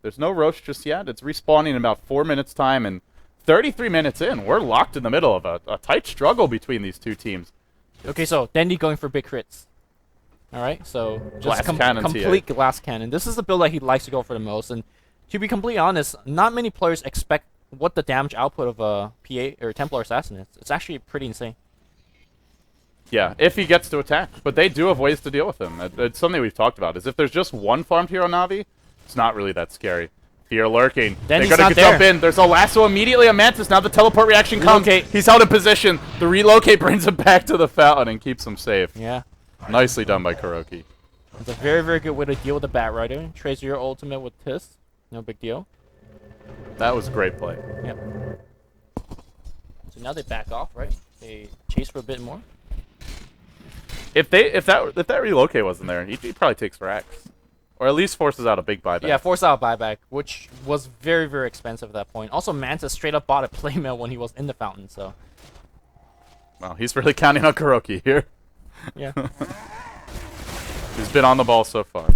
There's no Roche just yet. It's respawning in about 4 minutes time, and 33 minutes in, we're locked in the middle of a tight struggle between these two teams. Okay, so Dendi going for big crits. Alright, so just Glass cannon complete glass cannon. This is the build that he likes to go for the most, and to be completely honest, not many players expect what the damage output of a PA or Templar Assassin is. It's actually pretty insane. Yeah, if he gets to attack. But they do have ways to deal with him. It's something we've talked about, is if there's just one farmed hero Navi, it's not really that scary. Fear lurking. Then They're gonna jump in. There's a lasso immediately on Mantis. Now the teleport reaction comes. Relocate. He's held in position. The relocate brings him back to the fountain and keeps him safe. Yeah. Nicely done by Kuroki. It's a very, very good way to deal with the Bat Rider. Trace your ultimate with this. No big deal. That was a great play. Yep. So now they back off, right? They chase for a bit more. If that relocate wasn't there, he probably takes Rax. Or at least forces out a big buyback. Yeah, force out a buyback, which was very, very expensive at that point. Also, Mantis straight up bought a playmail when he was in the fountain, so. Well, he's really counting on Kuroki here. Yeah. He's been on the ball so far.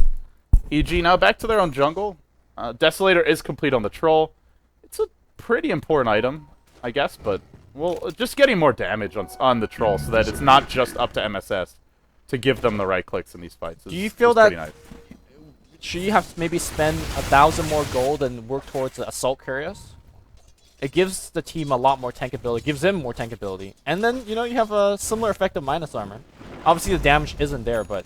EG now back to their own jungle. Desolator is complete on the troll. It's a pretty important item, I guess, but well, just getting more damage on the troll so that it's not just up to MSS to give them the right clicks in these fights. Do you feel that nice. Should you have to maybe spend 1,000 more gold and work towards the assault carriers? It gives the team a lot more tank ability, gives them more tank ability, and then you have a similar effect of minus armor. Obviously, the damage isn't there, but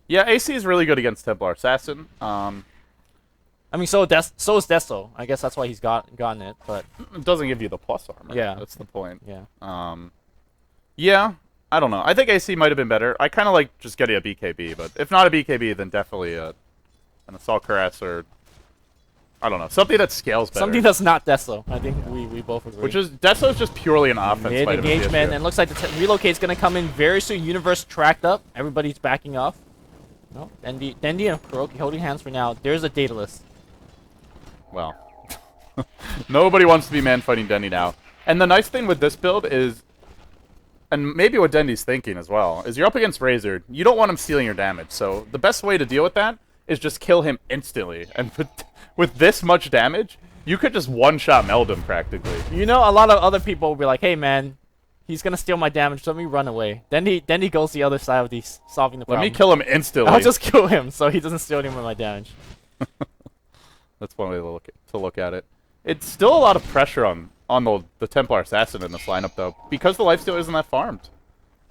yeah, AC is really good against Templar Assassin. I mean, so is Deso. I guess that's why he's gotten it, but it doesn't give you the plus armor. Yeah, that's the point. Yeah. Yeah. I don't know. I think AC might have been better. I kind of like just getting a BKB, but if not a BKB, then definitely an Assault Caress or I don't know, something that scales better. Something that's not Deso. I think we both agree. Which is Deso is just purely an offense. Mid engagement, and looks like the relocate's gonna come in very soon. Universe tracked up. Everybody's backing off. No, Dendi and Kuroki holding hands for now. There's a Daedalus. Well, nobody wants to be man fighting Dendi now. And the nice thing with this build is, and maybe what Dendi's thinking as well, is you're up against Razor. You don't want him stealing your damage. So the best way to deal with that is just kill him instantly. And with this much damage, you could just one-shot meld him practically. A lot of other people will be like, hey, man, he's going to steal my damage, so let me run away. Then he goes the other side of solving the problem. Let me kill him instantly. I'll just kill him so he doesn't steal any of my damage. That's one way to look at it. It's still a lot of pressure on the Templar Assassin in this lineup, though, because the lifesteal isn't that farmed.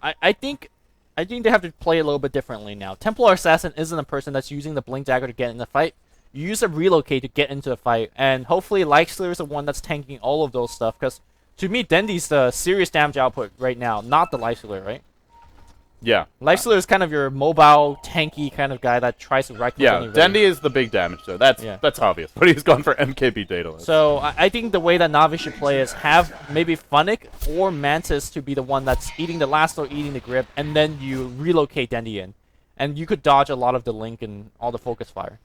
I think they have to play a little bit differently now. Templar Assassin isn't a person that's using the Blink Dagger to get in the fight. You use a relocate to get into the fight, and hopefully Lifestealer is the one that's tanking all of those stuff, because to me, Dendi's the serious damage output right now, not the Lifestealer, right? Yeah. Lifestealer is kind of your mobile, tanky kind of guy that tries to right click Yeah, on you. Ready. DENDI is the big damage, though. That's obvious. But he's gone for MKB Daedalus. So I think the way that Navi should play is have maybe Funnick or Mantis to be the one that's eating the last or eating the grip, and then you relocate DENDI in. And you could dodge a lot of the Link and all the focus fire.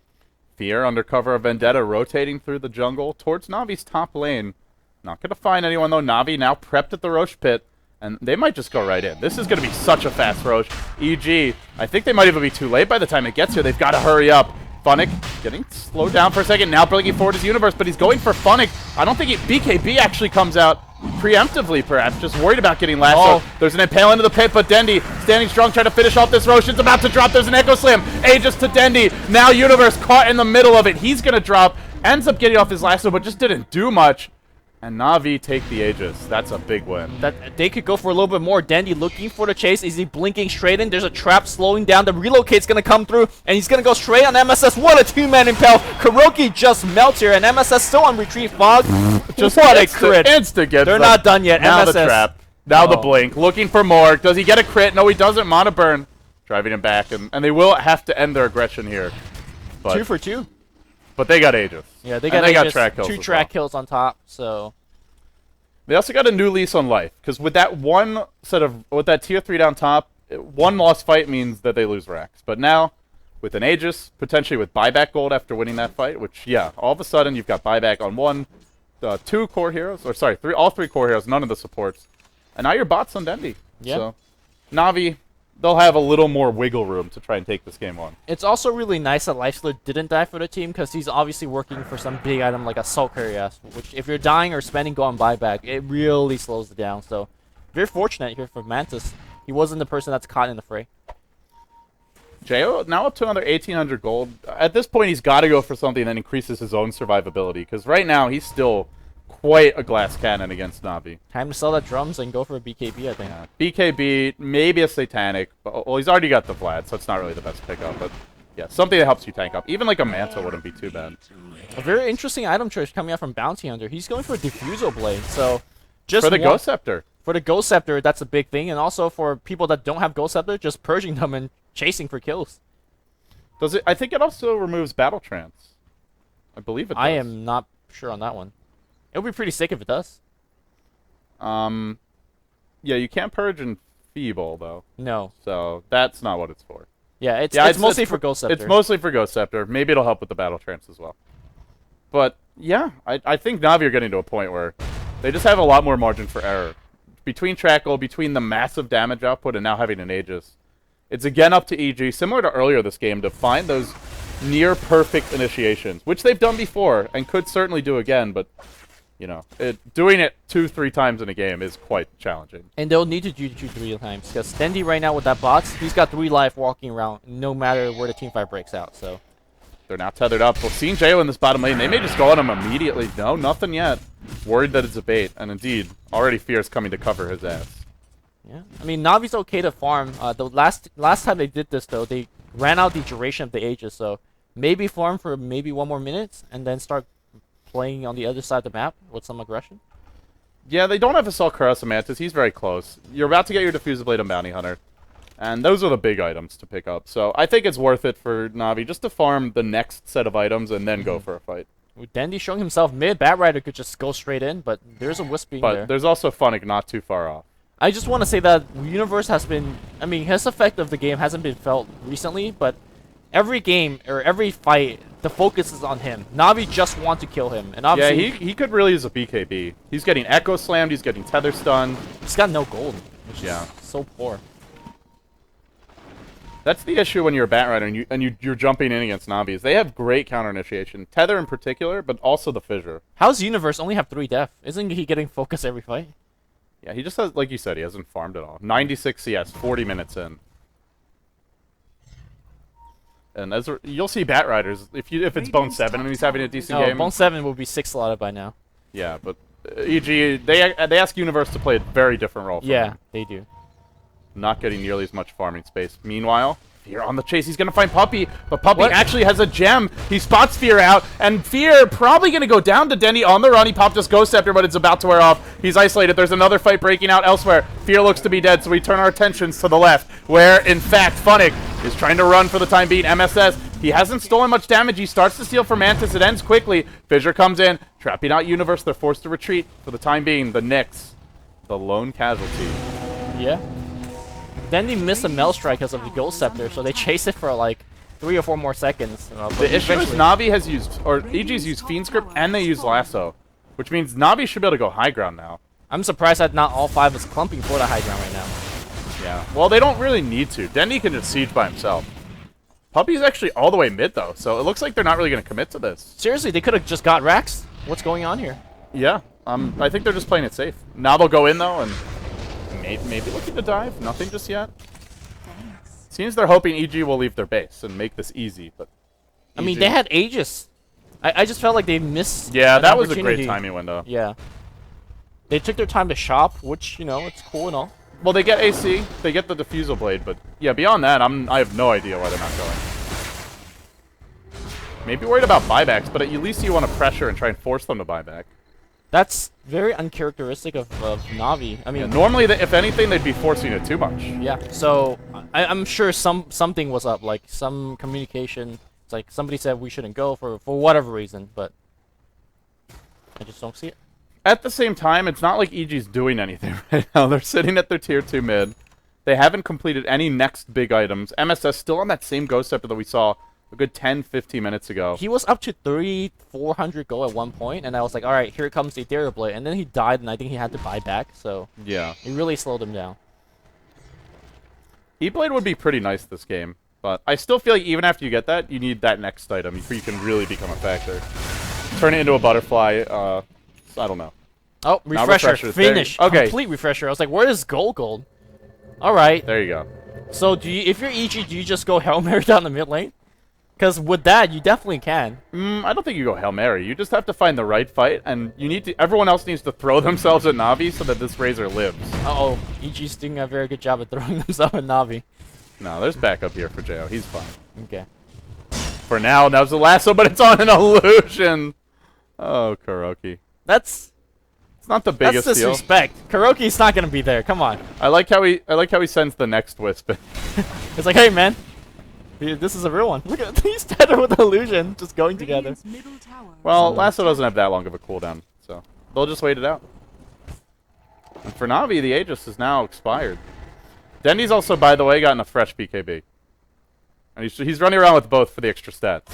Fear, under cover of Vendetta, rotating through the jungle towards Navi's top lane. Not going to find anyone, though. Navi now prepped at the Roche pit. And they might just go right in. This is going to be such a fast Roche. EG, I think they might even be too late by the time it gets here. They've got to hurry up. Funnick getting slowed down for a second. Now bringing forward his universe, but he's going for Funnick. I don't think BKB actually comes out preemptively, perhaps. Just worried about getting lassoed. There's an impale into the pit, but DENDI standing strong, trying to finish off this Roche. It's about to drop. There's an Echo Slam. Aegis to DENDI. Now Universe caught in the middle of it. He's going to drop. Ends up getting off his lasso, but just didn't do much. And Navi take the Aegis. That's a big win. That they could go for a little bit more. DENDI looking for the chase. Is he blinking straight in? There's a trap slowing down. The relocate's going to come through, and he's going to go straight on MSS. What a two-man impale. Kuroki just melts here, and MSS still on retreat. Fog. Just what a crit. They're not done yet. Now MSS. the trap. Now the blink. Looking for more. Does he get a crit? No, he doesn't. Mana burn. Driving him back, and they will have to end their aggression here. But, 2 for 2. But they got Aegis. Yeah, they got track kills. 2 track kills on top, so... They also got a new lease on life, because with that with that tier 3 down top, one lost fight means that they lose racks. But now, with an Aegis, potentially with buyback gold after winning that fight, which, yeah, all of a sudden you've got buyback on two core heroes, or sorry, all three core heroes, none of the supports. And now your bots on DENDI. Yeah. So, Navi, they'll have a little more wiggle room to try and take this game on. It's also really nice that Lifestealer didn't die for the team, because he's obviously working for some big item like a Soul Carrier, which if you're dying or spending go on buyback, it really slows it down. So very fortunate here for Mantis. He wasn't the person that's caught in the fray. Jo now up to another 1,800 gold. At this point, he's got to go for something that increases his own survivability, because right now he's still quite a glass cannon against Navi. Time to sell that drums and go for a BKB, I think. Yeah. BKB, maybe a Satanic. But, well, he's already got the Vlad, so it's not really the best pickup. But yeah, something that helps you tank up. Even like a Manta wouldn't be too bad. A very interesting item choice coming out from Bounty Hunter. He's going for a Diffusal Blade. So just for the Ghost Scepter. For the Ghost Scepter, that's a big thing. And also for people that don't have Ghost Scepter, just purging them and chasing for kills. Does it? I think it also removes Battle Trance. I believe it does. I am not sure on that one. It would be pretty sick if it does. Yeah, you can't purge in Feeble, though. No. So that's not what it's for. Yeah, it's mostly for Ghost Scepter. It's mostly for Ghost Scepter. Maybe it'll help with the Battle Trance as well. But, yeah, I think Navi are getting to a point where they just have a lot more margin for error. Between Trackle, between the massive damage output, and now having an Aegis. It's again up to EG, similar to earlier this game, to find those near-perfect initiations, which they've done before and could certainly do again, but... You know, doing it 2-3 times in a game is quite challenging. And they'll need to do 3 times, because DENDI right now with that bots, he's got 3 life walking around no matter where the teamfight breaks out, so. They're now tethered up. Well, seeing Jo in this bottom lane, they may just go on him immediately. No, nothing yet. Worried that it's a bait, and indeed, already Fear's coming to cover his ass. Yeah, I mean, Navi's okay to farm. The last time they did this, though, they ran out the duration of the Aegis, so maybe farm for maybe 1 more minute, and then start playing on the other side of the map with some aggression. Yeah, they don't have Assault Caressa Mantis. He's very close. You're about to get your Diffusal Blade on Bounty Hunter. And those are the big items to pick up. So I think it's worth it for Navi just to farm the next set of items and then go for a fight. With DENDI showing himself mid, Batrider could just go straight in, but there's a Wisp being there. But there's also Funnick not too far off. I just want to say that Universe has been... I mean, his effect of the game hasn't been felt recently, but every game or every fight, the focus is on him. Navi just want to kill him, and obviously he could really use a BKB. He's getting Echo Slammed, he's getting Tether Stunned. He's got no gold, which is so poor. That's the issue when you're a Batrider and you're jumping in against Navis. They have great counter initiation, Tether in particular, but also the Fissure. How's Universe only have 3 def? Isn't he getting focus every fight? Yeah, he just has, like you said, he hasn't farmed at all. 96 CS, 40 minutes in. And as you'll see Batriders, if it's Bone 7 and he's having a decent game. Bone 7 will be 6 slotted by now. Yeah, but EG, they ask Universe to play a very different role. Yeah, they do. Not getting nearly as much farming space. Meanwhile, Fear on the chase. He's going to find Puppy, but Puppy actually has a gem. He spots Fear out, and Fear probably going to go down to DENDI on the run. He popped his Ghost Scepter, but it's about to wear off. He's isolated. There's another fight breaking out elsewhere. Fear looks to be dead, so we turn our attentions to the left, where, in fact, Funnick is trying to run for the time being. MSS, he hasn't stolen much damage. He starts to steal from Mantis. It ends quickly. Fissure comes in, trapping out Universe. They're forced to retreat for the time being. The Knicks, the lone casualty. Yeah. Then they miss a Mel Strike because of the Ghost Scepter, so they chase it for like 3 or 4 more seconds. The issue is Navi has used, or EG's used Fiend Script, and they use Lasso, which means Navi should be able to go high ground now. I'm surprised that not all 5 is clumping for the high ground right now. Yeah. Well, they don't really need to. DENDI can just siege by himself. Puppy's actually all the way mid, though, so it looks like they're not really going to commit to this. Seriously, they could have just got Rax. What's going on here? Yeah. I think they're just playing it safe. Now they'll go in, though, and maybe looking to dive. Nothing just yet. Seems they're hoping EG will leave their base and make this easy, but I mean, they had Aegis. I just felt like they missed. Yeah, that was a great timing window. Yeah. They took their time to shop, which, you know, it's cool and all. Well, they get AC, they get the Diffusal Blade, but yeah, beyond that, I have no idea why they're not going. Maybe worried about buybacks, but at least you want to pressure and try and force them to buy back. That's very uncharacteristic of Navi. I mean, yeah, normally, if anything, they'd be forcing it too much. Yeah, so I'm sure something was up, like some communication. It's like somebody said we shouldn't go for whatever reason, but I just don't see it. At the same time, it's not like EG's doing anything right now. They're sitting at their tier 2 mid. They haven't completed any next big items. MSS still on that same Ghost Scepter that we saw a good 10-15 minutes ago. He was up to 3,400 go at one point, and I was like, all right, here comes the Ethereal Blade. And then he died, and I think he had to buy back, so yeah, it really slowed him down. E-Blade would be pretty nice this game, but I still feel like even after you get that, you need that next item before you can really become a factor. Turn it into a butterfly, I don't know. Oh, refresher, finish, okay. Complete refresher. I was like, where is gold? All right. There you go. So if you're EG, do you just go Hail Mary down the mid lane? Because with that, you definitely can. I don't think you go Hail Mary. You just have to find the right fight, and you need to. Everyone else needs to throw themselves at Navi so that this Razor lives. Uh-oh. EG's doing a very good job at throwing themselves at Navi. No, there's backup here for Jo. He's fine. Okay. For now, that was the lasso, but it's on an illusion. Oh, Kuroki. It's not the biggest deal. That's disrespect. Kuroki's not gonna be there. Come on. I like how he sends the next wisp. It's like, hey man, this is a real one. Look at he's tether with the illusion, just going together. Well, lasso doesn't have that long of a cooldown, so they'll just wait it out. And for Navi, the Aegis is now expired. DENDI's also, by the way, gotten a fresh BKB, and he's running around with both for the extra stats.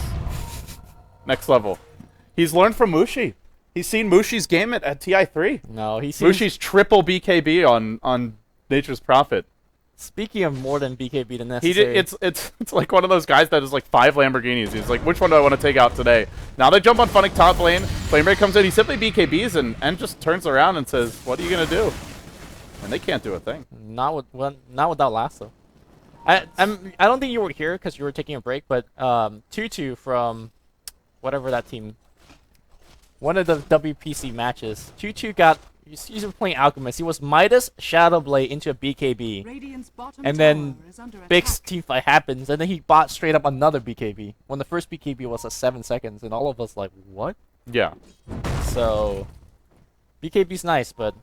Next level. He's learned from Mushi. He's seen Mushi's game at TI3. No, he's seen Mushi's triple BKB on Nature's Prophet. Speaking of more than BKB than necessary. It's like one of those guys that is like 5 Lamborghinis. He's like, which one do I want to take out today? Now they jump on Funnick top lane. Flamebreak comes in. He simply BKBs and just turns around and says, what are you going to do? And they can't do a thing. Not without Lasso. I don't think you were here because you were taking a break, but Tutu from whatever that team, one of the WPC matches, Tutu got, he's playing Alchemist. He was Midas Shadowblade into a BKB. And then big team fight happens, and then he bought straight up another BKB. When the first BKB was at 7 seconds, and all of us like, what? Yeah. So, BKB's nice, but...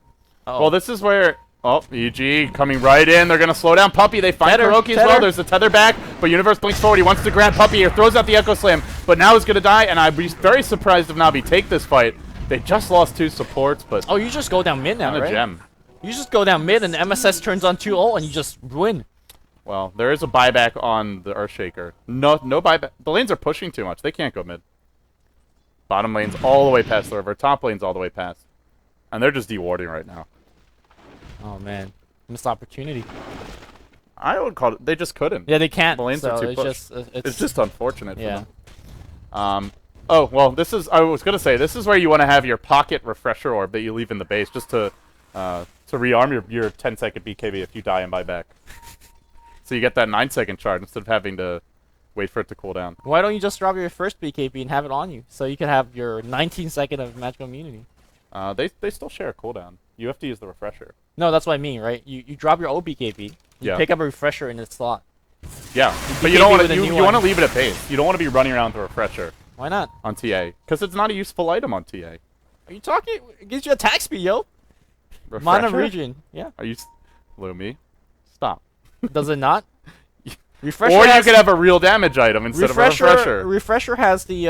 Well, this is where... Oh, EG coming right in. They're going to slow down Puppy. They find Kuroki as well. There's a tether back, but Universe blinks forward. He wants to grab Puppy here. Throws out the Echo Slam, but now he's going to die, and I'd be very surprised if Navi take this fight. They just lost 2 supports, but... Oh, you just go down mid now, right? Gem. You just go down mid, and the MSS turns on 2-0, and you just win. Well, there is a buyback on the Earthshaker. No buyback. The lanes are pushing too much. They can't go mid. Bottom lane's all the way past the river. Top lane's all the way past. And they're just dewarding right now. Oh, man. Missed opportunity. I would call it... They just couldn't. Yeah, they can't. The lanes are too pushed. It's just unfortunate for them. Oh, well, this is... I was going to say, this is where you want to have your pocket refresher orb that you leave in the base just to rearm your 10-second BKB if you die and buy back. So you get that 9-second charge instead of having to wait for it to cool down. Why don't you just drop your first BKB and have it on you so you can have your 19-second of magical immunity? They still share a cooldown. You have to use the refresher. No, that's what I mean, right? You drop your old BKB, you pick up a refresher in its slot. Yeah, but you don't want to. You want to leave it at base. You don't want to be running around with a refresher. Why not? On TA, because it's not a useful item on TA. Are you talking? It gives you attack speed, yo. Refresher? Mana region. Yeah. Are you, Lumi? Stop. Does it not? Refresher or you could have a real damage item instead of a refresher. Refresher has the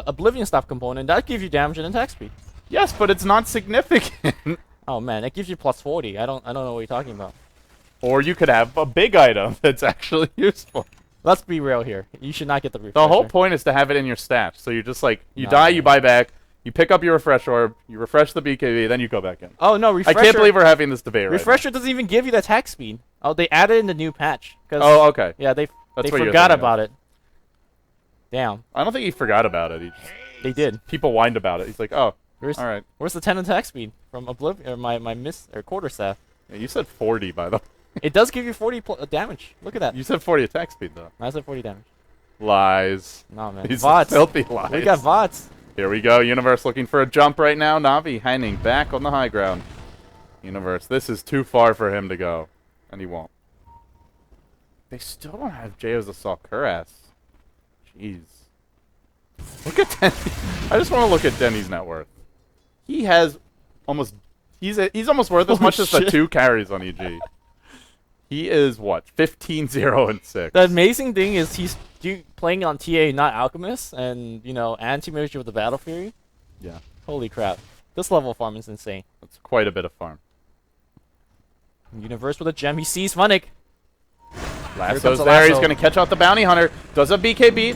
Oblivion Staff component. That gives you damage and attack speed. Yes, but it's not significant. Oh man, it gives you plus 40. I don't know what you're talking about. Or you could have a big item that's actually useful. Let's be real here. You should not get the refresher. The whole point is to have it in your stash. So you're just like, you die, you buy back, you pick up your refresh orb, you refresh the BKB, then you go back in. Oh no, refresher. I can't believe we're having this debate right Refresher doesn't even give you the attack speed. Oh, they added in the new patch. Oh, okay. Yeah, they forgot about it. Damn. I don't think he forgot about it. They did. People whined about it. He's like, oh, all right. Where's the 10 attack speed from Oblivion or my quarterstaff? Yeah, you said 40 by the way. It does give you 40 damage. Look at that. You said 40 attack speed though. I said 40 damage. Lies. No man. These VODs. filthy lies. We got VODs. Here we go. Universe looking for a jump right now. Navi hanging back on the high ground. Universe, this is too far for him to go, and he won't. They still don't have Jayo's Assault Cuirass. Jeez. Look at Dendy. I just want to look at Dendy's net worth. He has almost. He's almost worth as much as the 2 carries on EG. He is what 15-0-6. The amazing thing is he's playing on TA, not Alchemist, and anti-merge with the Battle Fury. Yeah. Holy crap! This level of farm is insane. That's quite a bit of farm. Universe with a gem. He sees Funnick. Lasso's there. He's going to catch out the bounty hunter. Does have BKB.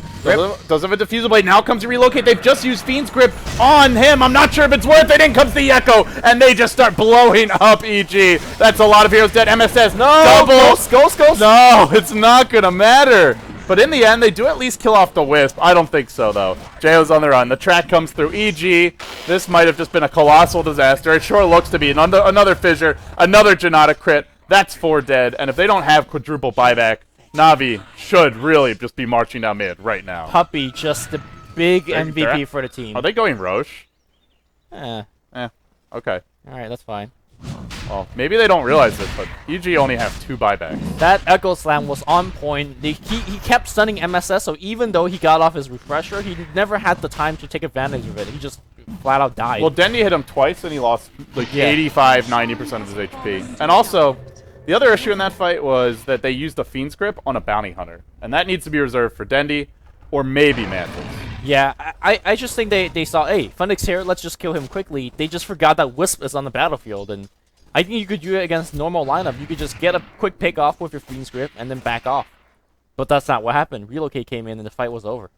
Does have a diffusal blade. Now comes to relocate. They've just used Fiend's Grip on him. I'm not sure if it's worth it. In comes the Echo, and they just start blowing up EG. That's a lot of heroes dead. MSS. No. Ghost. No, it's not going to matter. But in the end, they do at least kill off the Wisp. I don't think so, though. Jayo's on the run. The track comes through EG. This might have just been a colossal disaster. It sure looks to be. Another fissure. Another Janata crit. That's 4 dead, and if they don't have quadruple buyback, Navi should really just be marching down mid right now. Puppy, just the big MVP for the team. Are they going Roche? Okay. Alright, that's fine. Well, maybe they don't realize it, but EG only have 2 buybacks. That Echo Slam was on point. He kept stunning MSS, so even though he got off his refresher, he never had the time to take advantage of it. He just flat out died. Well, DENDI hit him twice, and he lost like 85-90% of his HP. And also, the other issue in that fight was that they used the Fiend's Grip on a bounty hunter, and that needs to be reserved for DENDI or maybe Mantis. Yeah, I just think they saw, hey, Funnick's here, let's just kill him quickly. They just forgot that Wisp is on the battlefield, and I think you could do it against normal lineup. You could just get a quick pick off with your Fiend's Grip and then back off. But that's not what happened. Relocate came in and the fight was over.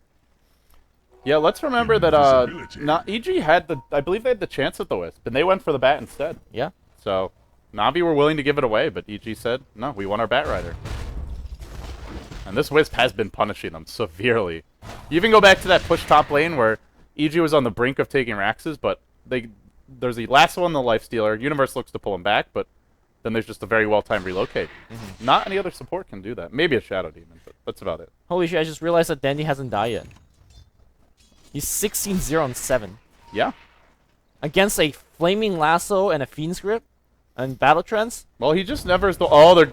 Yeah, let's remember that EG had I believe they had the chance at the Wisp, and they went for the Bat instead. Yeah. So Navi were willing to give it away, but EG said, no, we want our Bat Rider. And this Wisp has been punishing them severely. You even go back to that push top lane where EG was on the brink of taking Raxes, but there's the Lasso on the Lifestealer. Universe looks to pull him back, but then there's just a very well-timed relocate. Not any other support can do that. Maybe a Shadow Demon, but that's about it. Holy shit, I just realized that DENDI hasn't died yet. He's 16-0-7. Yeah. Against a Flaming Lasso and a Fiend's Grip and Battle Trends? Well, he just never is the... Oh,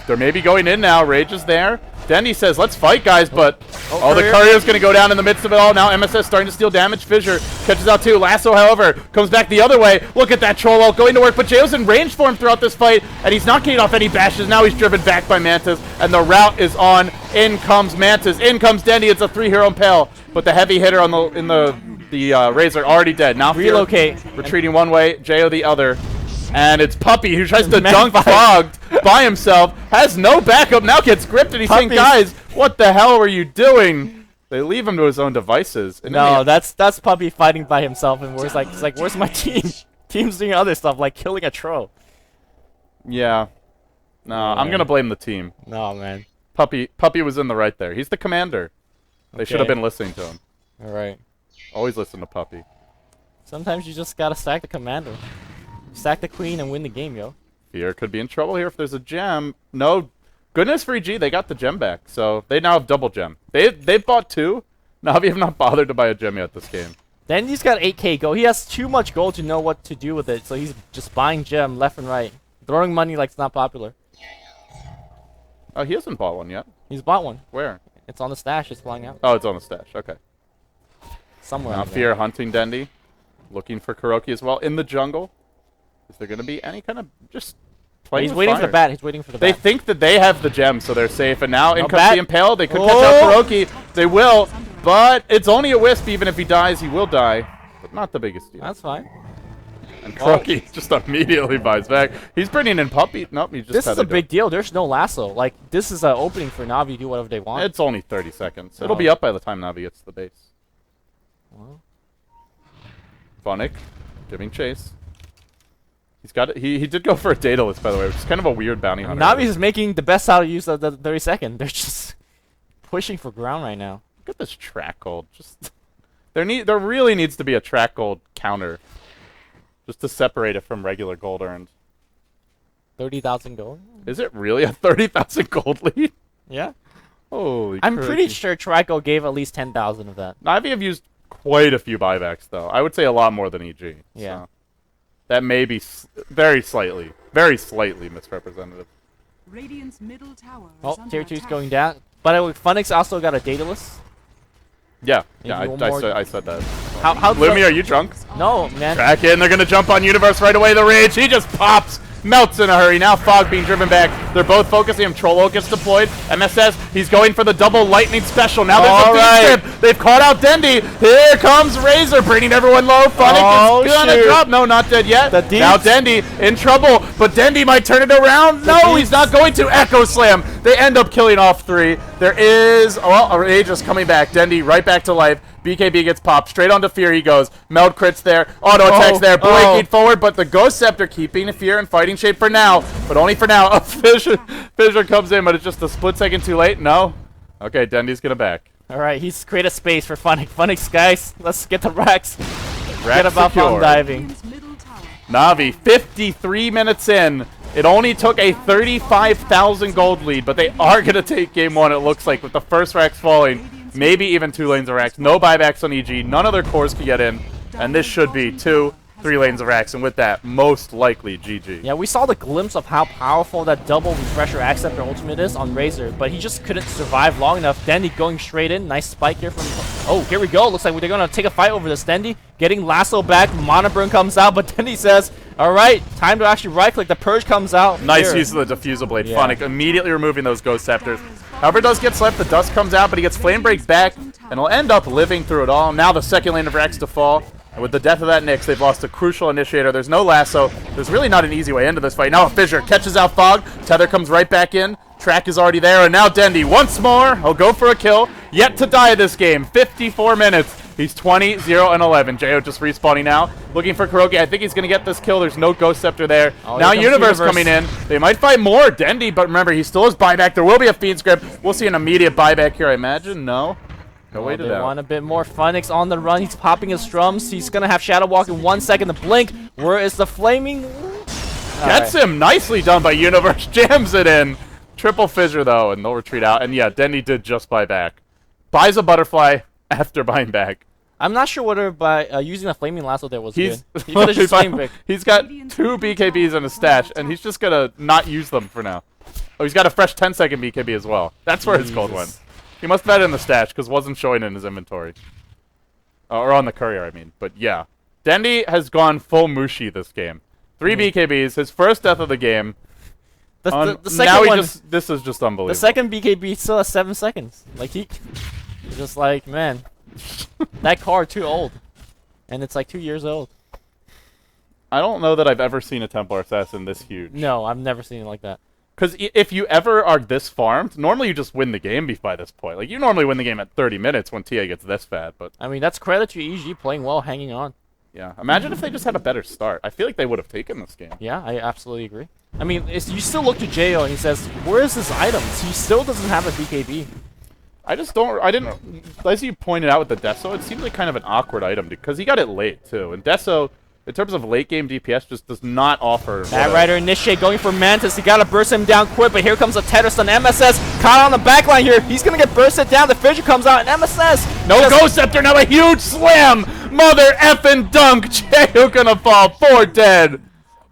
they're maybe going in now. Rage is there. DENDI says, let's fight, guys, but... Oh, the Courier's going to go down in the midst of it all. Now MSS starting to steal damage. Fissure catches out too. Lasso, however, comes back the other way. Look at that troll ult going to work, but Jayo's in range for him throughout this fight, and he's not getting off any bashes. Now he's driven back by Mantis, and the route is on. In comes Mantis. In comes DENDI. It's a 3-hero impale, but the heavy hitter on the Razor already dead. Now relocate. Retreating one way, Jayo the other. And it's Puppy who tries to dunk Fogged by himself, has no backup, now gets gripped, and he's saying, guys, what the hell were you doing? They leave him to his own devices. And no, that's Puppy fighting by himself, and he's like, where's my team? Team's doing other stuff, like killing a troll. Yeah. No, I'm going to blame the team. No, man. Puppy was in the right there. He's the commander. They should have been listening to him. All right. Always listen to Puppy. Sometimes you just got to stack the commander. Stack the queen and win the game, yo. Fear could be in trouble here if there's a gem. No, goodness for EG, they got the gem back, so they now have double gem. They've bought 2. Navi have not bothered to buy a gem yet this game. Then he's got 8k gold. He has too much gold to know what to do with it, so he's just buying gem left and right, throwing money like it's not popular. Oh, he hasn't bought one yet. He's bought one. Where? It's on the stash. It's flying out. Oh, it's on the stash. Okay. Somewhere. Now Fear hunting DENDI. Looking for Kuroki as well in the jungle. Is there going to be any kind of just playing He's with waiting fire? for the bat. He's waiting for the They bat. think that they have the gem, so they're safe. And now in comes bat. the Impale. They could catch out Kuroki. They will, but it's only a wisp. Even if he dies, he will die. But not the biggest deal. That's fine. And Kuroki just immediately buys back. He's bringing in Puppy. Nope, he just This had is a big deal. There's no lasso. Like, this is an opening for Navi to do whatever they want. It's only 30 seconds. It'll be up by the time Navi gets to the base. Well. Funnick giving chase. He's got it. He did go for a Daedalus, by the way, which is kind of a weird bounty hunter. Navi is making the best out of use of the 30-second. They're just pushing for ground right now. Look at this track gold. Just there really needs to be a track gold counter, just to separate it from regular gold earned. 30,000 gold. Is it really a 30,000 gold lead? Yeah. Holy! I'm pretty crazy. sure Trico gave at least 10,000 of that. Navi have used quite a few buybacks, though. I would say a lot more than EG. Yeah. So that may be very slightly misrepresentative. Radiant's middle tower Oh, is under tier 2's attack. going down. But Funix also got a Daedalus. Yeah, Maybe yeah, one more. I said that. How Lumi, are you drunk? No, man. Track in, they're gonna jump on Universe right away. The rage, he just pops, melts in a hurry. Now Fog being driven back. They're both focusing him. Trollo gets deployed. MSS, he's going for the double lightning special. Now there's a beat strip. They've caught out DENDI. Here comes Razor, bringing everyone low. Funnick is gonna drop. No, not dead yet. Now DENDI in trouble, but DENDI might turn it around. No, he's not going to. Echo Slam. They end up killing off 3. There is, a Rage is coming back. DENDI right back to life. BKB gets popped. Straight onto Fear he goes. Meld crits there. Auto attacks there. Breaking forward, but the Ghost Scepter keeping Fear in fighting shape for now. But only for now. Fissure comes in, but it's just a split second too late. No. Okay, DENDI's gonna back. Alright, he's created space for Funnick. Funnick's, guys, let's get the racks. Get about secured. on diving. Radiant's middle tower. Navi, 53 minutes in. It only took a 35,000 gold lead, but they are going to take game 1, it looks like, with the first racks falling. Maybe even 2 lanes of racks. No buybacks on EG. None of their cores can get in. And this should be 2, 3 lanes of racks. And with that, most likely GG. Yeah, we saw the glimpse of how powerful that double refresher acceptor ultimate is on Razor, but he just couldn't survive long enough. DENDI going straight in. Nice spike here from... Oh, here we go. Looks like they're going to take a fight over this. DENDI getting lasso back. Mana Burn comes out, but DENDI says, all right, time to actually right-click. The Purge comes out. Nice here. use of the Diffusal Blade. Yeah. Funnick immediately removing those Ghost Scepters. However, does get slept. The dust comes out, but he gets Flame Break back, and will end up living through it all. Now the second lane of racks to fall. And with the death of that Nyx, they've lost a crucial initiator. There's no lasso. There's really not an easy way into this fight. Now a Fissure catches out Fog. Tether comes right back in. Track is already there. And now DENDI once more. He'll go for a kill. Yet to die this game. 54 minutes. He's 20, 0, and 11. Jo just respawning now. Looking for Kuroki. I think he's going to get this kill. There's no Ghost Scepter there. Oh, now here comes Universe coming in. They might fight more. DENDI, but remember, he still has buyback. There will be a Fiend's Grip. We'll see an immediate buyback here, I imagine. No. No way to They doubt. want a bit more. Funnick's on the run. He's popping his drums. He's going to have Shadow Walk in 1 second. The blink. Where is the flaming? Gets him. Nicely done by Universe. Jams it in. Triple Fissure, though, and they'll retreat out. And yeah, DENDI did just buy back. Buys a Butterfly after buying back. I'm not sure whether by using a flaming lasso there was He's good. He could have just flame picked. He's got 2 BKBs in his stash, and he's just gonna not use them for now. Oh, he's got a fresh 10-second BKB as well. That's where his gold went. He must have had it in the stash because it wasn't showing in his inventory. Or on the courier, I mean. But yeah, DENDI has gone full Mushi this game. 3 BKBs, his first death of the game. The second now one, this is just unbelievable. the second BKB still has 7 seconds. Like he's just like, man, that card too old, and it's like 2 years old. I don't know that I've ever seen a Templar Assassin this huge. No, I've never seen it like that. Because if you ever are this farmed, normally you just win the game by this point. Like, you normally win the game at 30 minutes when TA gets this fat, but... I mean, that's credit to EG playing well, hanging on. Yeah, imagine if they just had a better start. I feel like they would have taken this game. Yeah, I absolutely agree. I mean, you still look to Jo and he says, where is his items? He still doesn't have a BKB. I didn't... As you pointed out with the Deso, it seems like kind of an awkward item, because he got it late, too. And Deso... in terms of late game DPS, just does not offer. Bad Rider initiate going for Mantis. He gotta burst him down quick, but here comes a Tether Stun. MSS caught on the backline here. He's gonna get bursted down. The Fissure comes out, and MSS. No Ghost Scepter, now a huge slam! Mother effing dunk! Jo gonna fall, 4 dead.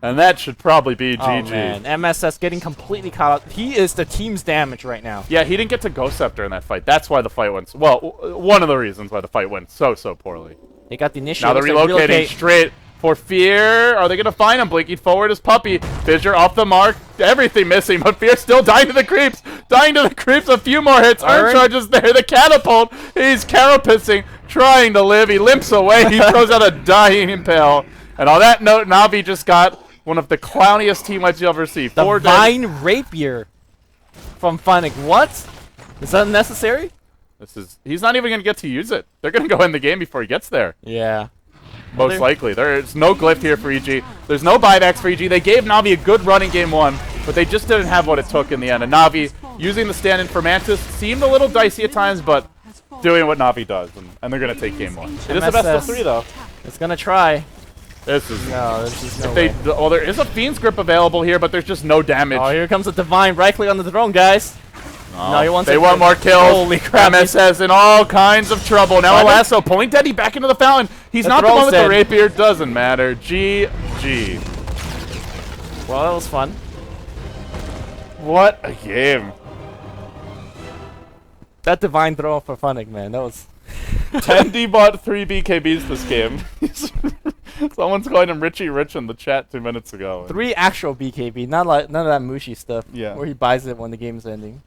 And that should probably be Oh, GG. man. MSS getting completely caught up. He is the team's damage right now. Yeah, he didn't get to Ghost Scepter in that fight. That's why the fight went... Well, one of the reasons why the fight went so poorly. They got the initiative. Now they're relocating straight for Fear. Are they going to find him? Blinking forward is Puppy. Fissure off the mark. Everything missing, but Fear still dying to the creeps. Dying to the creeps. A few more hits. Urn charges there. The catapult. He's carapissing. Trying to live. He limps away. He throws out a dying impale. And on that note, Navi just got one of the clowniest team wipes you'll ever see. Divine Rapier from Funnick. What? Is that necessary? He's not even going to get to use it. They're going to go in the game before he gets there. Yeah. Most likely. There's no glyph here for EG. There's no buybacks for EG. They gave Navi a good run in game 1, but they just didn't have what it took in the end. And Navi, using the stand-in for Mantis, seemed a little dicey at times, but doing what Navi does, and they're going to take game 1. It is a best of 3, though. It's going to try. This is no way. Well, there is a Fiend's Grip available here, but there's just no damage. Oh, here comes the Divine. Right-click on the throne, guys. No, he wants they want more kills. Holy crap. MSS in all kinds of trouble. Now Lasso pulling Dendy back into the fountain. He's not the one with the rapier. Doesn't matter. GG. Well, that was fun. What a game. That Divine throw for Funnick, man. That was... Tendy bought 3 BKBs this game. Someone's calling him Richie Rich in the chat 2 minutes ago. 3 actual BKB, not like none of that Mushi stuff. Yeah. Where he buys it when the game's ending.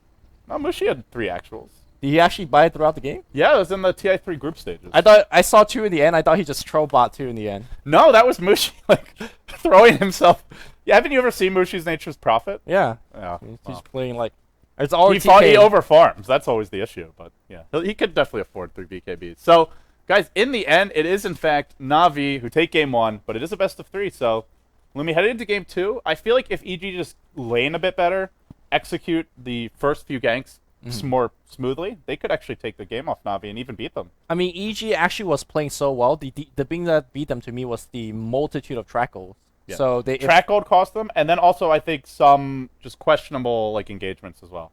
No, Mushi had 3 actuals. Did he actually buy it throughout the game? Yeah, it was in the TI3 group stages. I saw 2 in the end. I thought he just troll bought 2 in the end. No, that was Mushi like throwing himself. Yeah, haven't you ever seen Mushi's Nature's Prophet? Yeah. Yeah. He's playing like. It's all he over farms. That's always the issue. But yeah, he could definitely afford 3 BKBs. So, guys, in the end, it is in fact Navi who take game 1, but it is a best of 3. So, when we head into game 2, I feel like if EG just lane a bit better, execute the first few ganks more smoothly, they could actually take the game off Navi and even beat them. I mean, EG actually was playing so well. The thing that beat them to me was the multitude of track goals. Yeah. So track gold cost them, and then also I think some just questionable like engagements as well.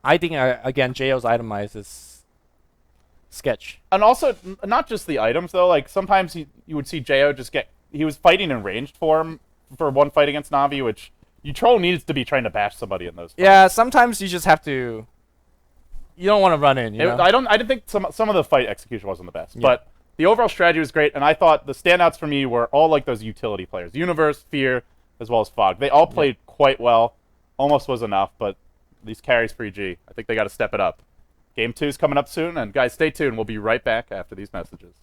I think again JO's itemized is sketch. And also not just the items though. Like sometimes you would see JO just he was fighting in ranged form for one fight against Navi, which you troll needs to be trying to bash somebody in those fights. Yeah, sometimes you just have to. You don't want to run in. You know? I didn't think some of the fight execution wasn't the best, but. The overall strategy was great, and I thought the standouts for me were all like those utility players. Universe, Fear, as well as Fog. They all played quite well. Almost was enough, but these carries for EG, I think they got to step it up. Game 2 is coming up soon, and guys, stay tuned. We'll be right back after these messages.